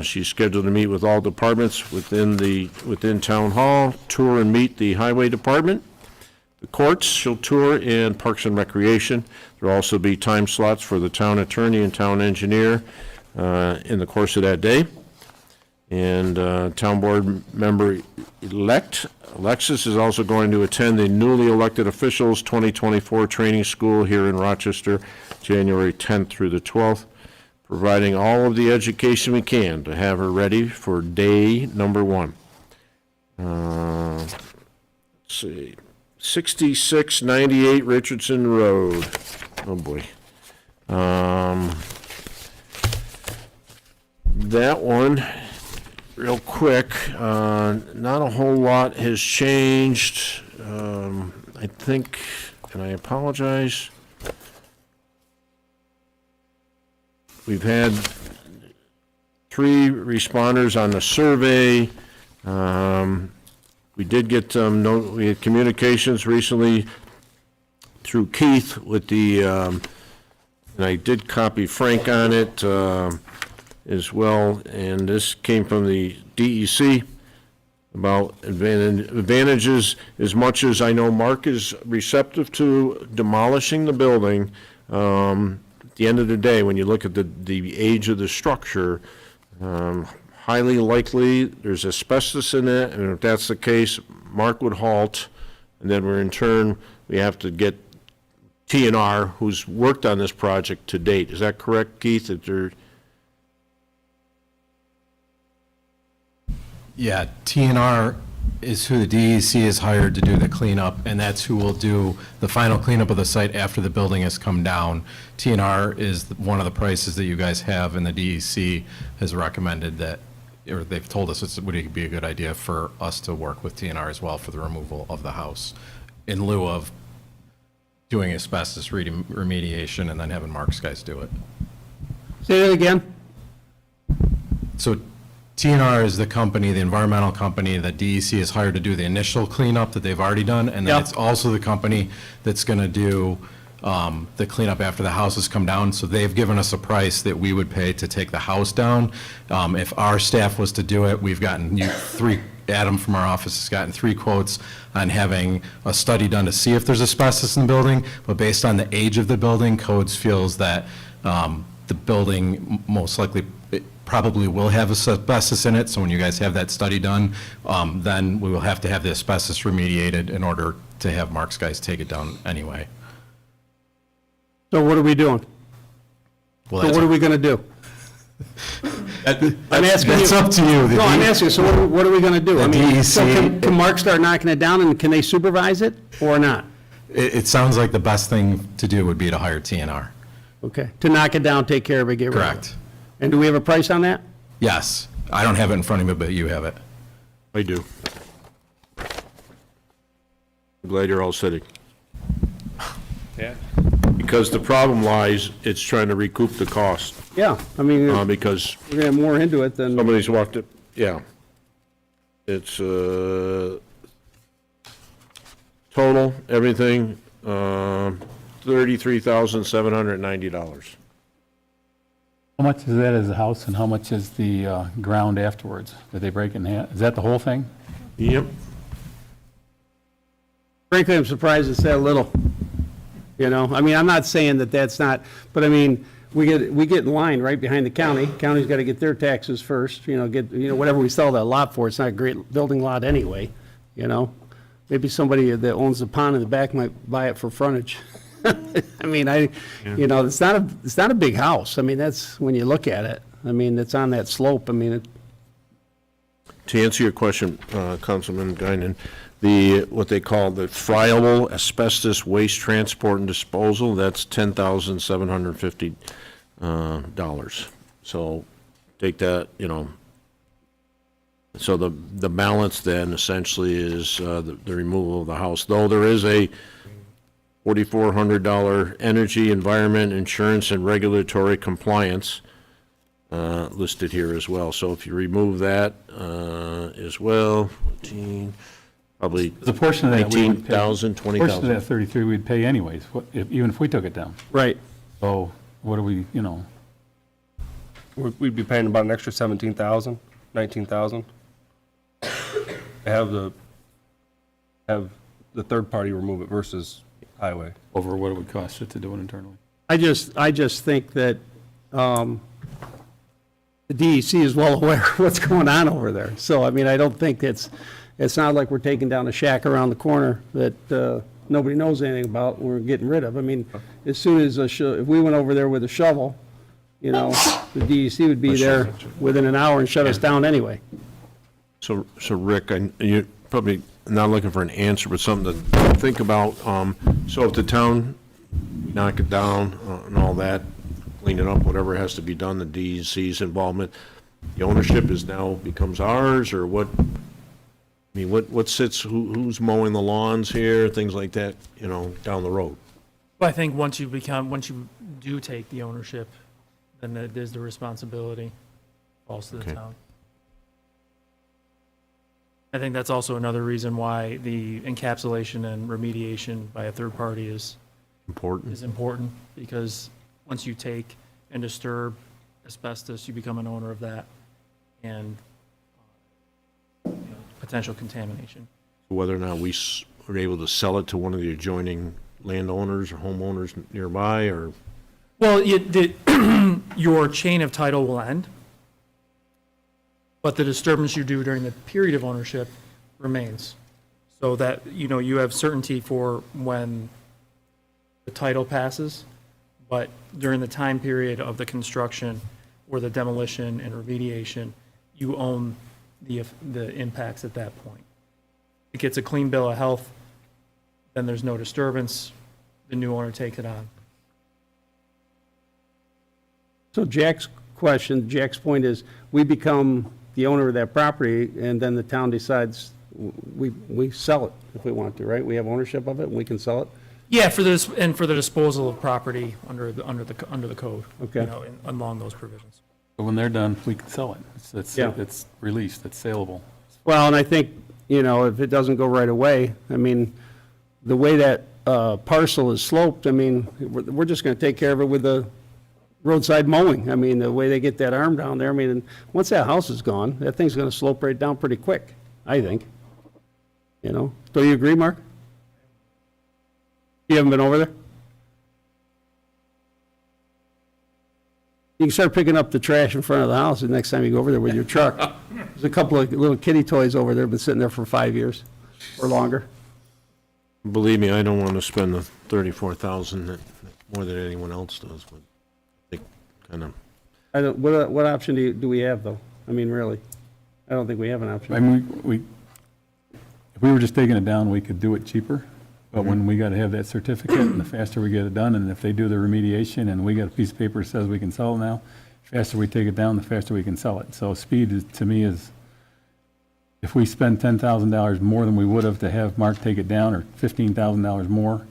She's scheduled to meet with all departments within Town Hall, tour and meet the Highway Department, the courts, she'll tour, and Parks and Recreation. There'll also be time slots for the town attorney and town engineer in the course of that day. And town board member-elect Alexis is also going to attend the newly elected officials 2024 training school here in Rochester, January 10th through the 12th, providing all of the education we can to have her ready for day number 1. Let's see, 6698 Richardson Road. Oh, boy. That one, real quick, not a whole lot has changed. I think, and I apologize, we've had 3 responders on the survey. We did get we had communications recently through Keith with the, and I did copy Frank on it as well, and this came from the DEC about advantages. As much as I know Mark is receptive to demolishing the building, at the end of the day, when you look at the age of the structure, highly likely there's asbestos in it, and if that's the case, Mark would halt, and then in turn, we have to get TNR, who's worked on this project to date. Is that correct, Keith? That they're Yeah, TNR is who the DEC has hired to do the cleanup, and that's who will do the final cleanup of the site after the building has come down. TNR is one of the prices that you guys have, and the DEC has recommended that, or they've told us it would be a good idea for us to work with TNR as well for the removal of the house, in lieu of doing asbestos remediation and then having Mark's guys do it. Say that again? So TNR is the company, the environmental company that DEC has hired to do the initial cleanup that they've already done, and then Yep. it's also the company that's going to do the cleanup after the house has come down. So they've given us a price that we would pay to take the house down. If our staff was to do it, we've gotten Adam from our office has gotten 3 quotes on having a study done to see if there's asbestos in the building, but based on the age of the building, Codes feels that the building most likely probably will have asbestos in it, so when you guys have that study done, then we will have to have the asbestos remediated in order to have Mark's guys take it down anyway. So what are we doing? Well, So that's what are we going to do? I'm asking you. That's up to you. No, I'm asking you, so what are we going to do? I The mean, so DEC can Mark start knocking it down, and can they supervise it or not? It sounds like the best thing to do would be to hire TNR. Okay, to knock it down, take care of it, get rid of it. Correct. And do we have a price on that? Yes. I don't have it in front of me, but you have it. I do. I'm glad you're all sitting. Yeah. Because the problem lies, it's trying to recoup the cost, Yeah, I mean, we're because going to have more into it than, somebody's walked it, yeah. It's, total, everything, $33,790. How much is that as a house, and how much is the ground afterwards? Did they break it in half? Is that the whole thing? Yep. frankly, I'm surprised it's that little. You know, I mean, I'm not saying that that's not, but I mean, we get in line right behind the county. County's got to get their taxes first, whatever we sell that lot for, it's not a great building lot anyway, you know? Maybe somebody that owns the pond in the back might buy it for frontage. I mean, it's not a big house. I mean, that's, when you look at it, I mean, it's on that slope. I mean, To answer your question, Councilman Guinan, what they call the friable asbestos waste transport and disposal, that's $10,750. So take that, so the balance then essentially is the removal of the house, though there is a $4,400 energy, environment, insurance, and regulatory compliance listed here as well. So if you remove that as well, 14, probably The portion of that we would pay. 19,000, 20,000. Portion of that 33 we'd pay anyways, even if we took it down. right. So what do we, We'd be paying about an extra 17,000, 19,000. Have the third party remove it versus highway. over what it would cost it to do it internally. I just think that the DEC is well aware of what's going on over there. So, I mean, I don't think it's not like we're taking down a shack around the corner that nobody knows anything about, and we're getting rid of. I mean, as soon as, if we went over there with a shovel, the DEC would be there within an hour and shut us down anyway. So Rick, you're probably not looking for an answer, but something to think about. So if the town knock it down and all that, clean it up, whatever has to be done, the DEC's involvement, the ownership is now becomes ours, or what? I mean, what sits, who's mowing the lawns here, things like that, down the road? But I think once you do take the ownership, then there's the responsibility falls to the Okay. town. I think that's also another reason why the encapsulation and remediation by a third party is Important. because once you take and disturb asbestos, you become an owner of that and potential contamination. Whether or not we are able to sell it to one of the adjoining landowners or homeowners nearby, or? Well, your chain of title will end, but the disturbance you do during the period of ownership remains. So that, you have certainty for when the title passes, but during the time period of the construction or the demolition and remediation, you own the impacts at that point. If it gets a clean bill of health, then there's no disturbance, the new owner takes it on. So Jack's point is, we become the owner of that property, and then the town decides we sell it if we want to, right? We have ownership of it, and we can sell it? Yeah, for this, and for the disposal of property under the code. Okay. Along those provisions. But when they're done, we can sell it. Yeah. It's released, it's saleable. Well, and I think, if it doesn't go right away, I mean, the way that parcel is sloped, I mean, we're just going to take care of it with the roadside mowing. I mean, the way they get that arm down there, I mean, and once that house is gone, that thing's going to slope right down pretty quick, I think. Do you agree, Mark? You haven't been over there? You can start picking up the trash in front of the house the next time you go over there with your truck. There's a couple of little kitty toys over there, been sitting there for 5 years or longer. Believe me, I don't want to spend the $34,000 more than anyone else does, but they kind of. What option do we have, though? I mean, really? I don't think we have an option. I mean, if we were just taking it down, we could do it cheaper, but when we got to have that certificate, and the faster we get it done, and if they do the remediation, and we got a piece of paper that says we can sell it now, the faster we take it down, the faster we can sell it. So speed is, to me, is, if we spend $10,000 more than we would have to have Mark take it down, or $15,000 more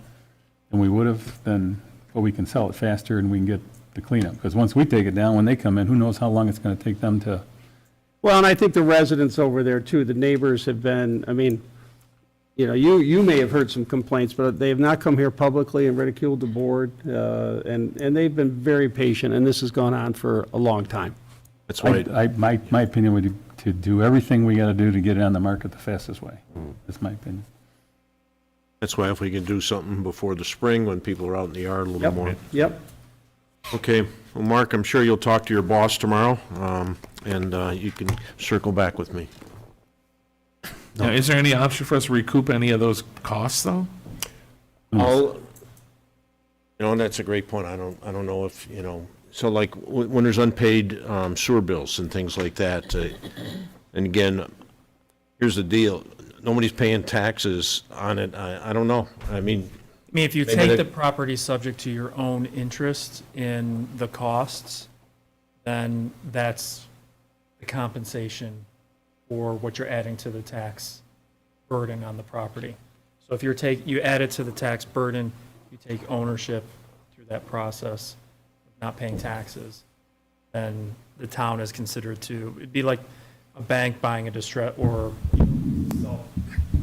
than we would have, then, well, we can sell it faster and we can get the cleanup. Because once we take it down, when they come in, who knows how long it's going to take them to. Well, and I think the residents over there, too, the neighbors have been, I mean, you may have heard some complaints, but they have not come here publicly and ridiculed the board, and they've been very patient, and this has gone on for a long time. That's why. My opinion would be to do everything we got to do to get it on the market the fastest way. That's my opinion. That's why if we can do something before the spring, when people are out in the yard a little more. Yep. Okay, well, Mark, I'm sure you'll talk to your boss tomorrow, and you can circle back with me. Now, is there any option for us to recoup any of those costs, though? And that's a great point. I don't know if, so like when there's unpaid sewer bills and things like that, and again, here's the deal, nobody's paying taxes on it. I don't know. I mean, if you maybe take they- the property subject to your own interest in the costs, then that's the compensation for what you're adding to the tax burden on the property. So if you add it to the tax burden, you take ownership through that process of not paying taxes, then the town is considered to, it'd be like a bank buying a distress, or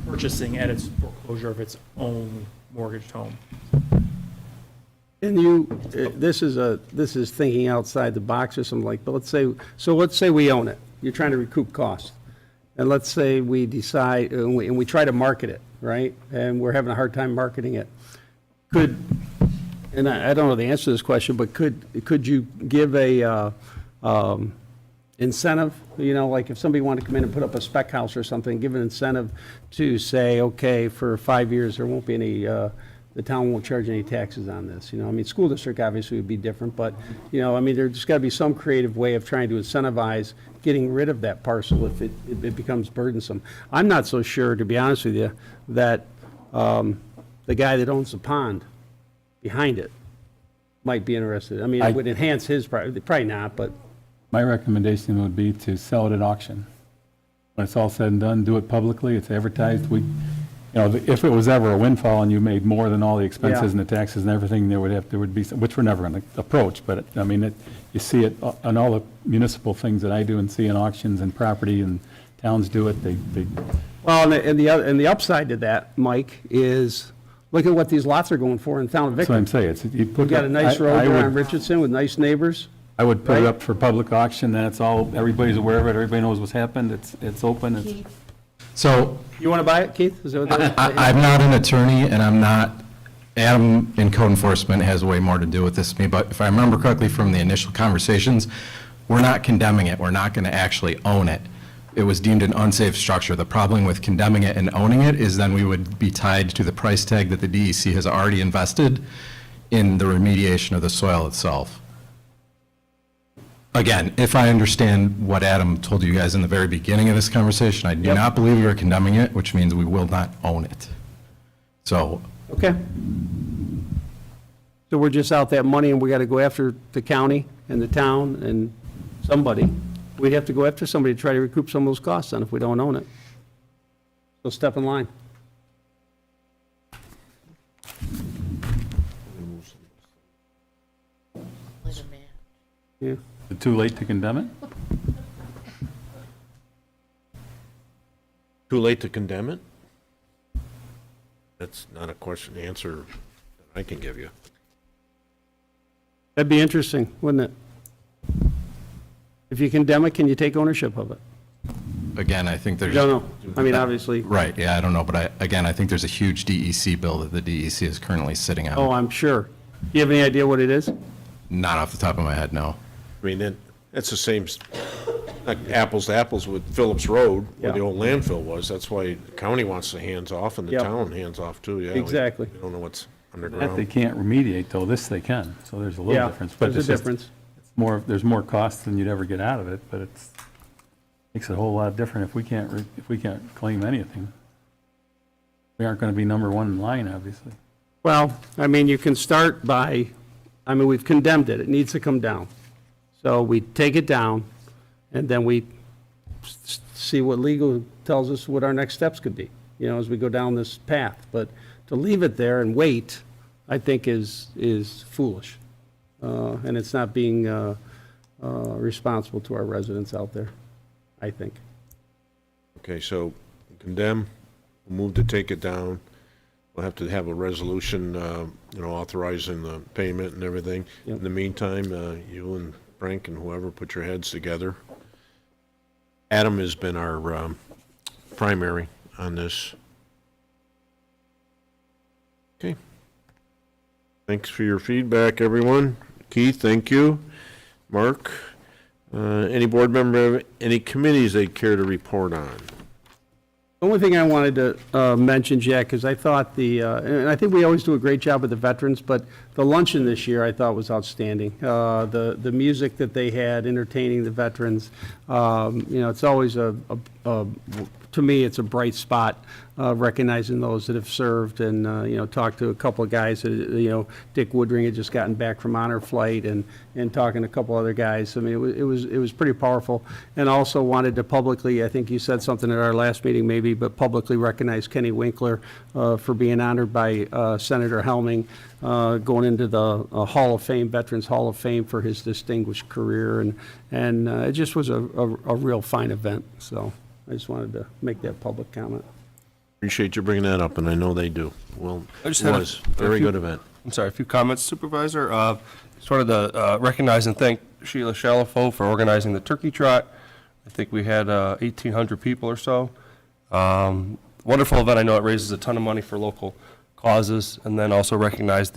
purchasing at its foreclosure of its own mortgaged home. And this is thinking outside the box or something like, but let's say we own it. You're trying to recoup costs. And let's say we decide, and we try to market it, right? And we're having a hard time marketing it. And I don't know the answer to this question, but could you give a incentive? Like if somebody wanted to come in and put up a spec house or something, give an incentive to say, okay, for 5 years, there won't be any the town won't charge any taxes on this, you know, I mean, school district obviously would be different, but, you know, I mean, there's got to be some creative way of trying to incentivize getting rid of that parcel if it becomes burdensome. I'm not so sure, to be honest with you, that the guy that owns the pond behind it might be interested. I mean, it would enhance his, probably not, but. My recommendation would be to sell it at auction. When it's all said and done, do it publicly, it's advertised, you know, if it was ever a windfall and you made more than all the expenses and the taxes and everything, there would be, which we're never going to approach, but, I mean, you see it on all the municipal things that I do and see in auctions and property, and towns do it, they Well, and the upside to that, Mike, is look at what these lots are going for in the town of that's what Victor. I'm saying, you put. We've got a nice road I there would- on Richardson with nice neighbors. I would put it Right? up for public auction, then it's all, everybody's aware of it, everybody knows what's happened, it's open, it's. So You want to buy it, Keith? Is that what that is? I'm not an attorney, and I'm not, Adam in code enforcement has way more to do with this than me, but if I remember correctly from the initial conversations, we're not condemning it, we're not going to actually own it. It was deemed an unsafe structure. The problem with condemning it and owning it is then we would be tied to the price tag that the DEC has already invested in the remediation of the soil itself. Again, if I understand what Adam told you guys in the very beginning of this conversation, I do not believe we are condemning it, which means we will not own it. So, Okay. So we're just out that money, and we got to go after the county and the town and somebody. We'd have to go after somebody to try to recoup some of those costs then if we don't own it. So step in line. Yeah. Is it too late to condemn it? Too late to condemn it? That's not a question, answer that I can give you. That'd be interesting, wouldn't it? If you condemn it, can you take ownership of it? again, I think there's. Don't know. I mean, obviously. Right, yeah, I don't know, but I think there's a huge DEC bill that the DEC is currently sitting on. Oh, I'm sure. You have any idea what it is? Not off the top of my head, no. I mean, it's the same, like apples to apples with Phillips Road, where the Yeah. old landfill was. That's why the county wants the hands off and the Yep. town hands off too, yeah. Exactly. We don't know what's That they underground. can't remediate, though, this they can, so there's a little Yeah, difference. But there's a it's just- difference. it's more, there's more cost than you'd ever get out of it, but it's, makes it a whole lot different if we can't claim anything. We aren't gonna be number one in line, obviously. Well, I mean, you can start by, I mean, we've condemned it, it needs to come down. So we take it down, and then we see what legal tells us what our next steps could be, you know, as we go down this path. But to leave it there and wait, I think is foolish. And it's not being responsible to our residents out there, I think. Okay, so condemn, move to take it down. We'll have to have a resolution, authorizing the payment and everything. Yep. In the meantime, you and Frank and whoever, put your heads together. Adam has been our primary on this. Okay. Thanks for your feedback, everyone. Keith, thank you. Mark, any board member have any committees they care to report on? The only thing I wanted to mention, Jack, is I thought and I think we always do a great job with the veterans, but the luncheon this year I thought was outstanding. The music that they had entertaining the veterans, it's always to me, it's a bright spot, recognizing those that have served and, talked to a couple of guys that, Dick Woodring had just gotten back from honor flight and talking to a couple other guys. I mean, it was pretty powerful. And also wanted to publicly, I think you said something at our last meeting maybe, but publicly recognize Kenny Winkler for being honored by Senator Helming, going into the Hall of Fame, Veterans Hall of Fame for his distinguished career. And it just was a real fine event. So I just wanted to make that public comment. Appreciate you bringing that up, and I know they do. Well, I it just had was a very good event. I'm sorry, a few comments, Supervisor. Just wanted to recognize and thank Sheila Shalafo for organizing the turkey trot. I think we had 1,800 people or so. Wonderful event. I know it raises a ton of money for local causes, and then also recognize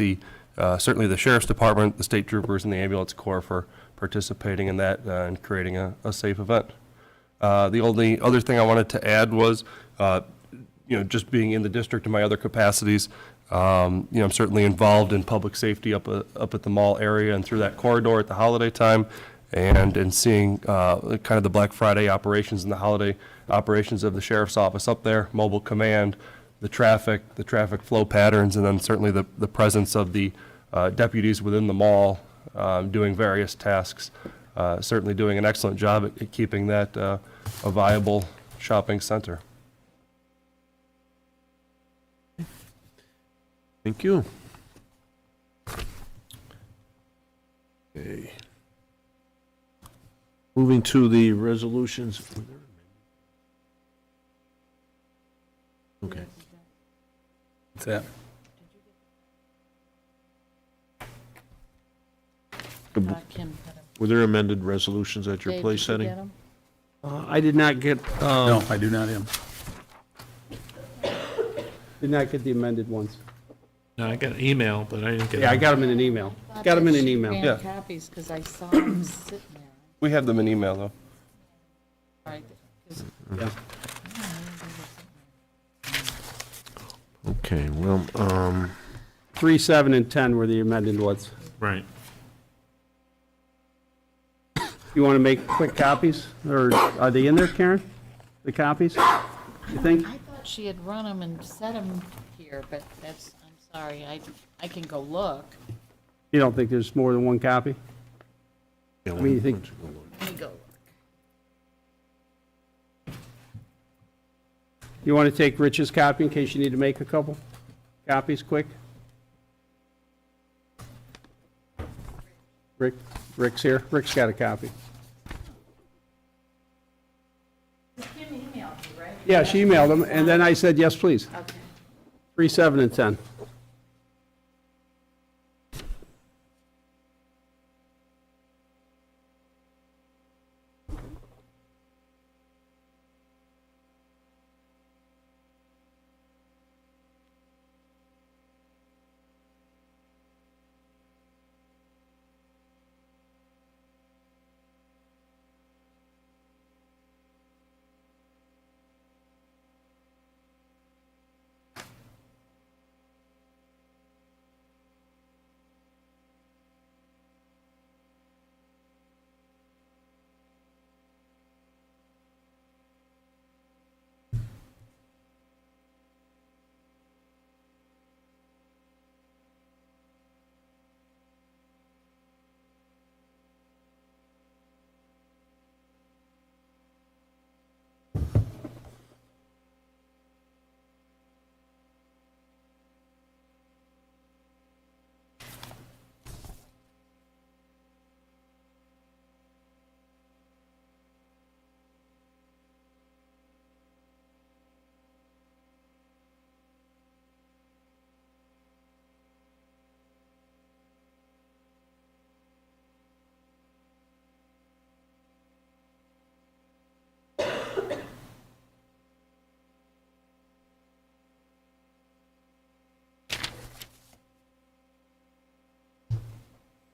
certainly the Sheriff's Department, the State Troopers, and the Ambulance Corps for participating in that and creating a safe event. The only other thing I wanted to add was, just being in the district in my other capacities, I'm certainly involved in public safety up at the mall area and through that corridor at the holiday time, and in seeing kind of the Black Friday operations and the holiday operations of the sheriff's office up there, mobile command, the traffic flow patterns, and then certainly the presence of the deputies within the mall doing various tasks. Certainly doing an excellent job at keeping that a viable shopping center. Thank you. Okay. Moving to the resolutions. Okay. What's that? Kim, Were there amended resolutions at your Dave, place did you setting? get 'em? I did not get, No, I do not have. did not get the amended ones. No, I got an email, but I didn't get. Yeah, I got them in an email. Got them in an email. Yeah. Copies, because I saw them sitting there. We have them in email, though. Right, 'cause Yeah. Okay, well, 3, 7, and 10 were the amended ones. Right. You want to make quick copies, or are they in there, Karen? The copies, you think? I thought she had run them and set them here, but that's, I'm sorry, I can go look. You don't think there's more than one copy? yeah, I mean, you think, Let me go look. you want to take Rich's copy in case you need to make a couple copies quick? Rick's here. Rick's got a copy. Kim emailed you, right? Yeah, she emailed him, and then I said, yes, please. Okay. 3, 7, and 10.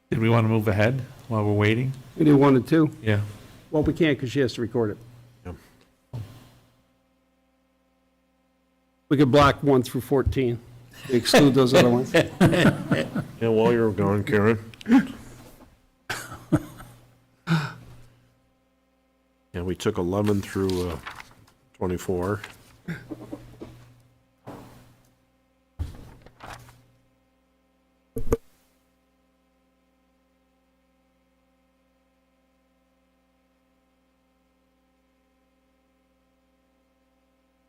Did we want to move ahead while we're waiting? We do 1 and 2. Yeah. Well, we can't because she has to record it. Yep. We could block 1 through 14. Exclude those other ones. yeah, while you're gone, Karen. Yeah, we took 11 through 24.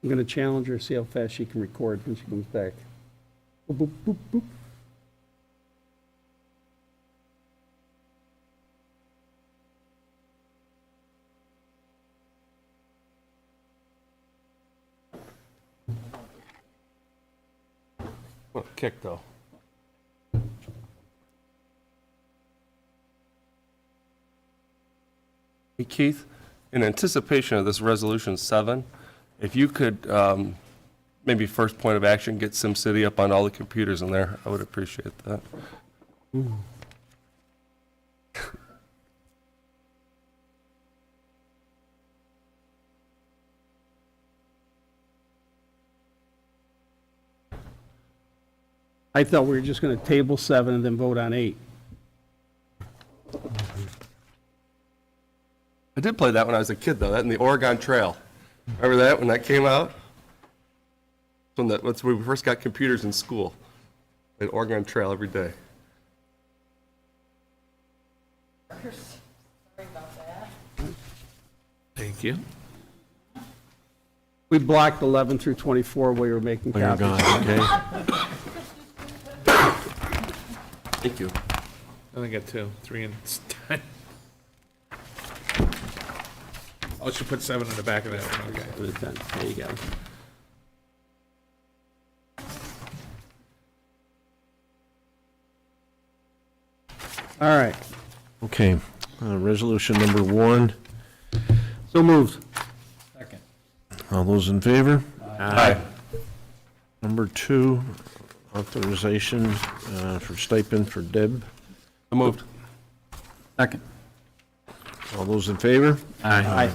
I'm going to challenge her, see how fast she can record when she comes back. Boop, boop, boop, boop. What a kick, though. Hey, Keith, in anticipation of this Resolution 7, if you could, maybe first point of action, get SimCity up on all the computers in there, I would appreciate that. I thought we were just going to table 7 and then vote on 8. I did play that when I was a kid, though, that and the Oregon Trail. Remember that, when that came out? That's when we first got computers in school. Played Oregon Trail every day. Thank you. We blocked 11 through 24 while you were making Oh, you're copies. gone, okay. Thank you. I only got 2, 3, and 10. I should put 7 in the back of that one, okay. For the 10. There you go. All right, Okay, resolution number 1. so moved. All those in favor? Aye. Number 2, authorization for stipend for Deb. So moved. Second. All those in favor? Aye.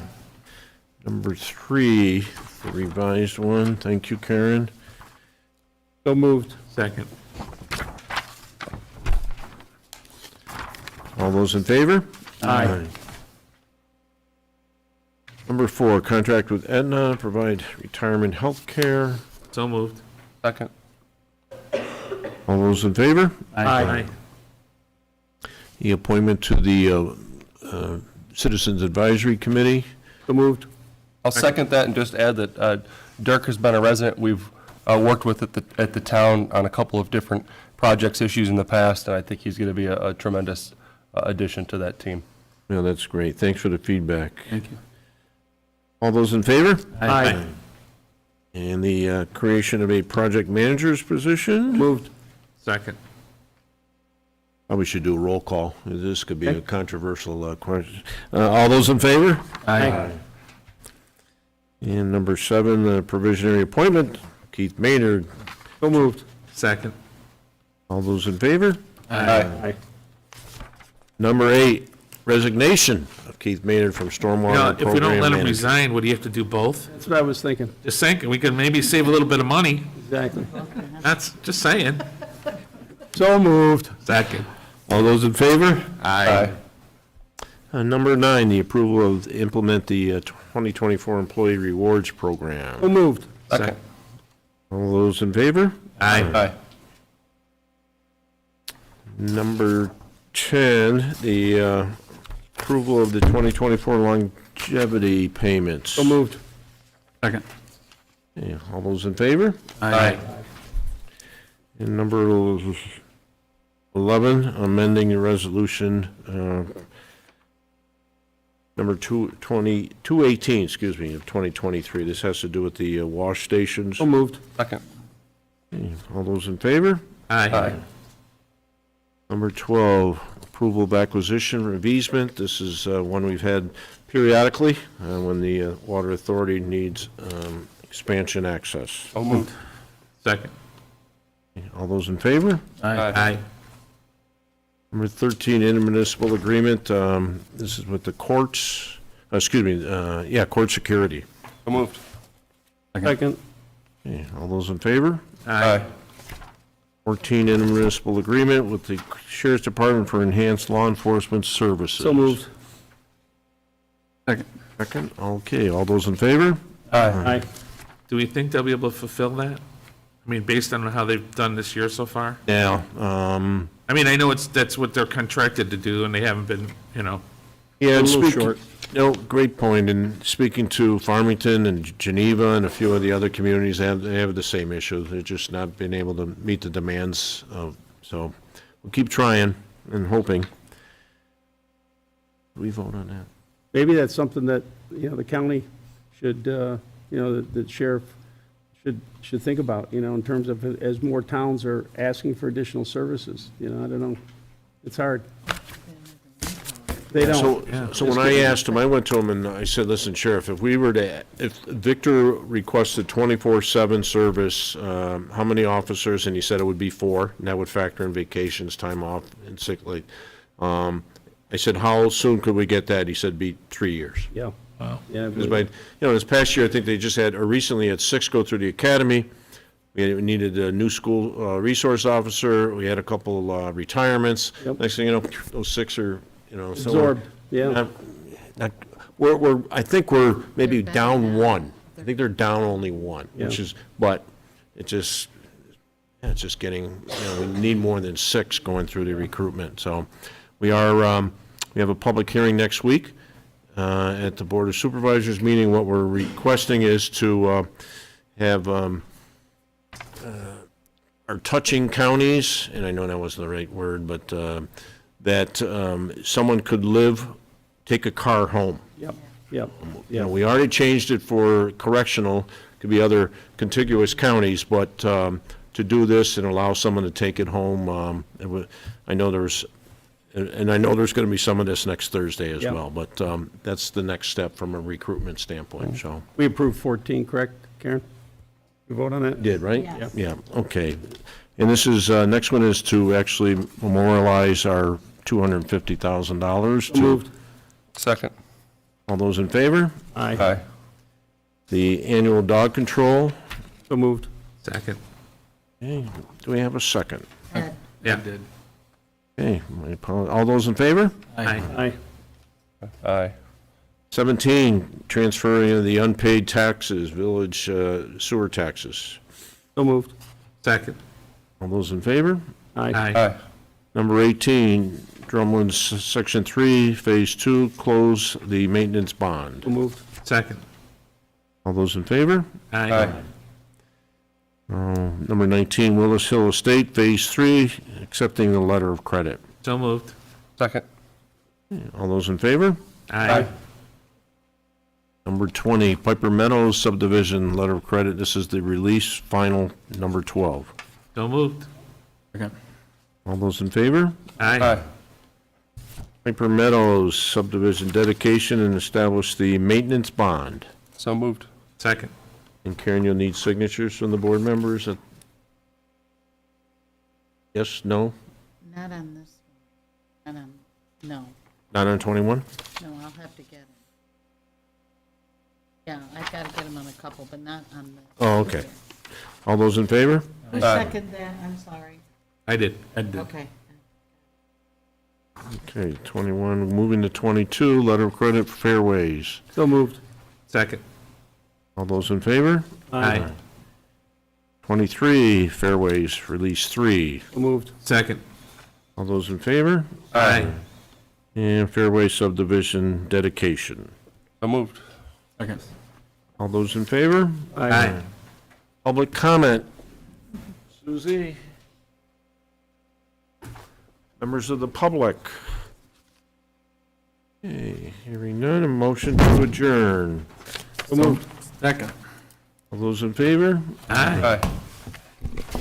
Number 3, the revised one. Thank you, Karen. So moved. Second. All those in favor? Aye. Number 4, contract with Aetna, provide retirement health care. So moved. Second. All those in favor? Aye. The appointment to the Citizens Advisory Committee. So moved. I'll second that and just add that Dirk has been a resident we've worked with at the town on a couple of different projects, issues in the past, and I think he's going to be a tremendous addition to that team. Yeah, that's great. Thanks for the feedback. Thank you. All those in favor? Aye. And the creation of a project manager's position. Moved. Second. Probably should do a roll call. This could be a controversial question. All those in favor? Aye. And number 7, the provisionary appointment, Keith Maynard. So moved. Second. All those in favor? Aye. Number 8, resignation of Keith Maynard from You know, Stormwater if we Program don't let him Manager. resign, would he have to do both? That's what I was thinking. Just saying, we could maybe save a little bit of money. Exactly. That's, just saying. So moved. Second. All those in favor? Aye. Number 9, the approval of implement the 2024 Employee Rewards Program. So moved. Second. All those in favor? Aye. Number 10, the approval of the 2024 longevity payments. So moved. Second. Yeah, all those in favor? Aye. And number 11, amending the resolution, number 218, excuse me, of 2023. This has to do with the wash stations. So moved. Second. Okay, all those in favor? Aye. Number 12, approval of acquisition of easement. This is one we've had periodically when the Water Authority needs expansion access. So moved. Second. All those in favor? Aye. Number 13, intermunicipal agreement. This is with the courts, court security. So moved. Second. Okay, all those in favor? Aye. 14, intermunicipal agreement with the Sheriff's Department for enhanced law enforcement services. So moved. Second, okay, all those in favor? Aye. Do we think they'll be able to fulfill that? I mean, based on how they've done this year so far? Yeah, I mean, I know that's what they're contracted to do, and they haven't been, yeah, and A little speaking, short. no, great point. And speaking to Farmington and Geneva and a few of the other communities, they have the same issue. They're just not been able to meet the demands of, so we'll keep trying and hoping. We vote on that. Maybe that's something that, the county should, the sheriff should think about, in terms of as more towns are asking for additional services. I don't know. It's hard. They don't. So when I asked him, I went to him and I said, listen, Sheriff, if Victor requested 24/7 service, how many officers? And he said it would be 4, and that would factor in vacations, time off, and sick leave. I said, how soon could we get that? He said, be 3 years. Yeah. Wow. Yeah. Because this past year, I think they just had, or recently had 6 go through the academy. We needed a new school resource officer, we had a couple retirements. Yep. Next thing you know, those 6 are, so Absorbed, yeah. I think we're maybe down 1. I think they're down only 1, which Yeah. is, but it's just getting, we need more than 6 going through the recruitment. So we have a public hearing next week at the Board of Supervisors meeting. What we're requesting is to have our touching counties, and I know that wasn't the right word, but that someone could take a car home. Yep, yep, We already changed it for correctional, could be other contiguous counties, but to do this and allow someone to take it home, I know there's going to be some of this next Thursday as Yep. well, but that's the next step from a recruitment standpoint, so. We approved 14, correct, Karen? We vote on that? Did, right? Yes. Yeah, okay. And this is, next one is to actually memorialize our $250,000. to- Moved. Second. All those in favor? Aye. The annual dog control. So moved. Second. Okay, do we have a second? Yeah. Okay, all those in favor? Aye. Aye. Aye. 17, transferring of the unpaid taxes, village sewer taxes. So moved. Second. All those in favor? Aye. Aye. Number 18, Drumlin's Section 3, Phase 2, close the maintenance bond. So moved. Second. All those in favor? Aye. Number 19, Willis Hill Estate, Phase 3, accepting the letter of credit. So moved. Second. All those in favor? Aye. Number 20, Piper Meadows subdivision, letter of credit. This is the release, final, number 12. So moved. All those in favor? Aye. Piper Meadows subdivision dedication and establish the maintenance bond. So moved. Second. And Karen, you'll need signatures from the board members? Yes, no? Not on this one. Not on, no, Not on 21? no, I'll have to get it. Yeah, I've got to get them on a couple, but not on the. Oh, okay. All those in favor? Who seconded that? I'm sorry. I did. Okay. Okay, 21, moving to 22, letter of credit for Fairways. So moved. Second. All those in favor? Aye. 23, Fairways, release 3. So moved. Second. All those in favor? Aye. And Fairway subdivision dedication. So moved. All those in favor? Aye. Public comment. Suzie? Members of the public? Okay, hearing none, a motion to adjourn. So moved. Second. All those in favor? Aye. Aye.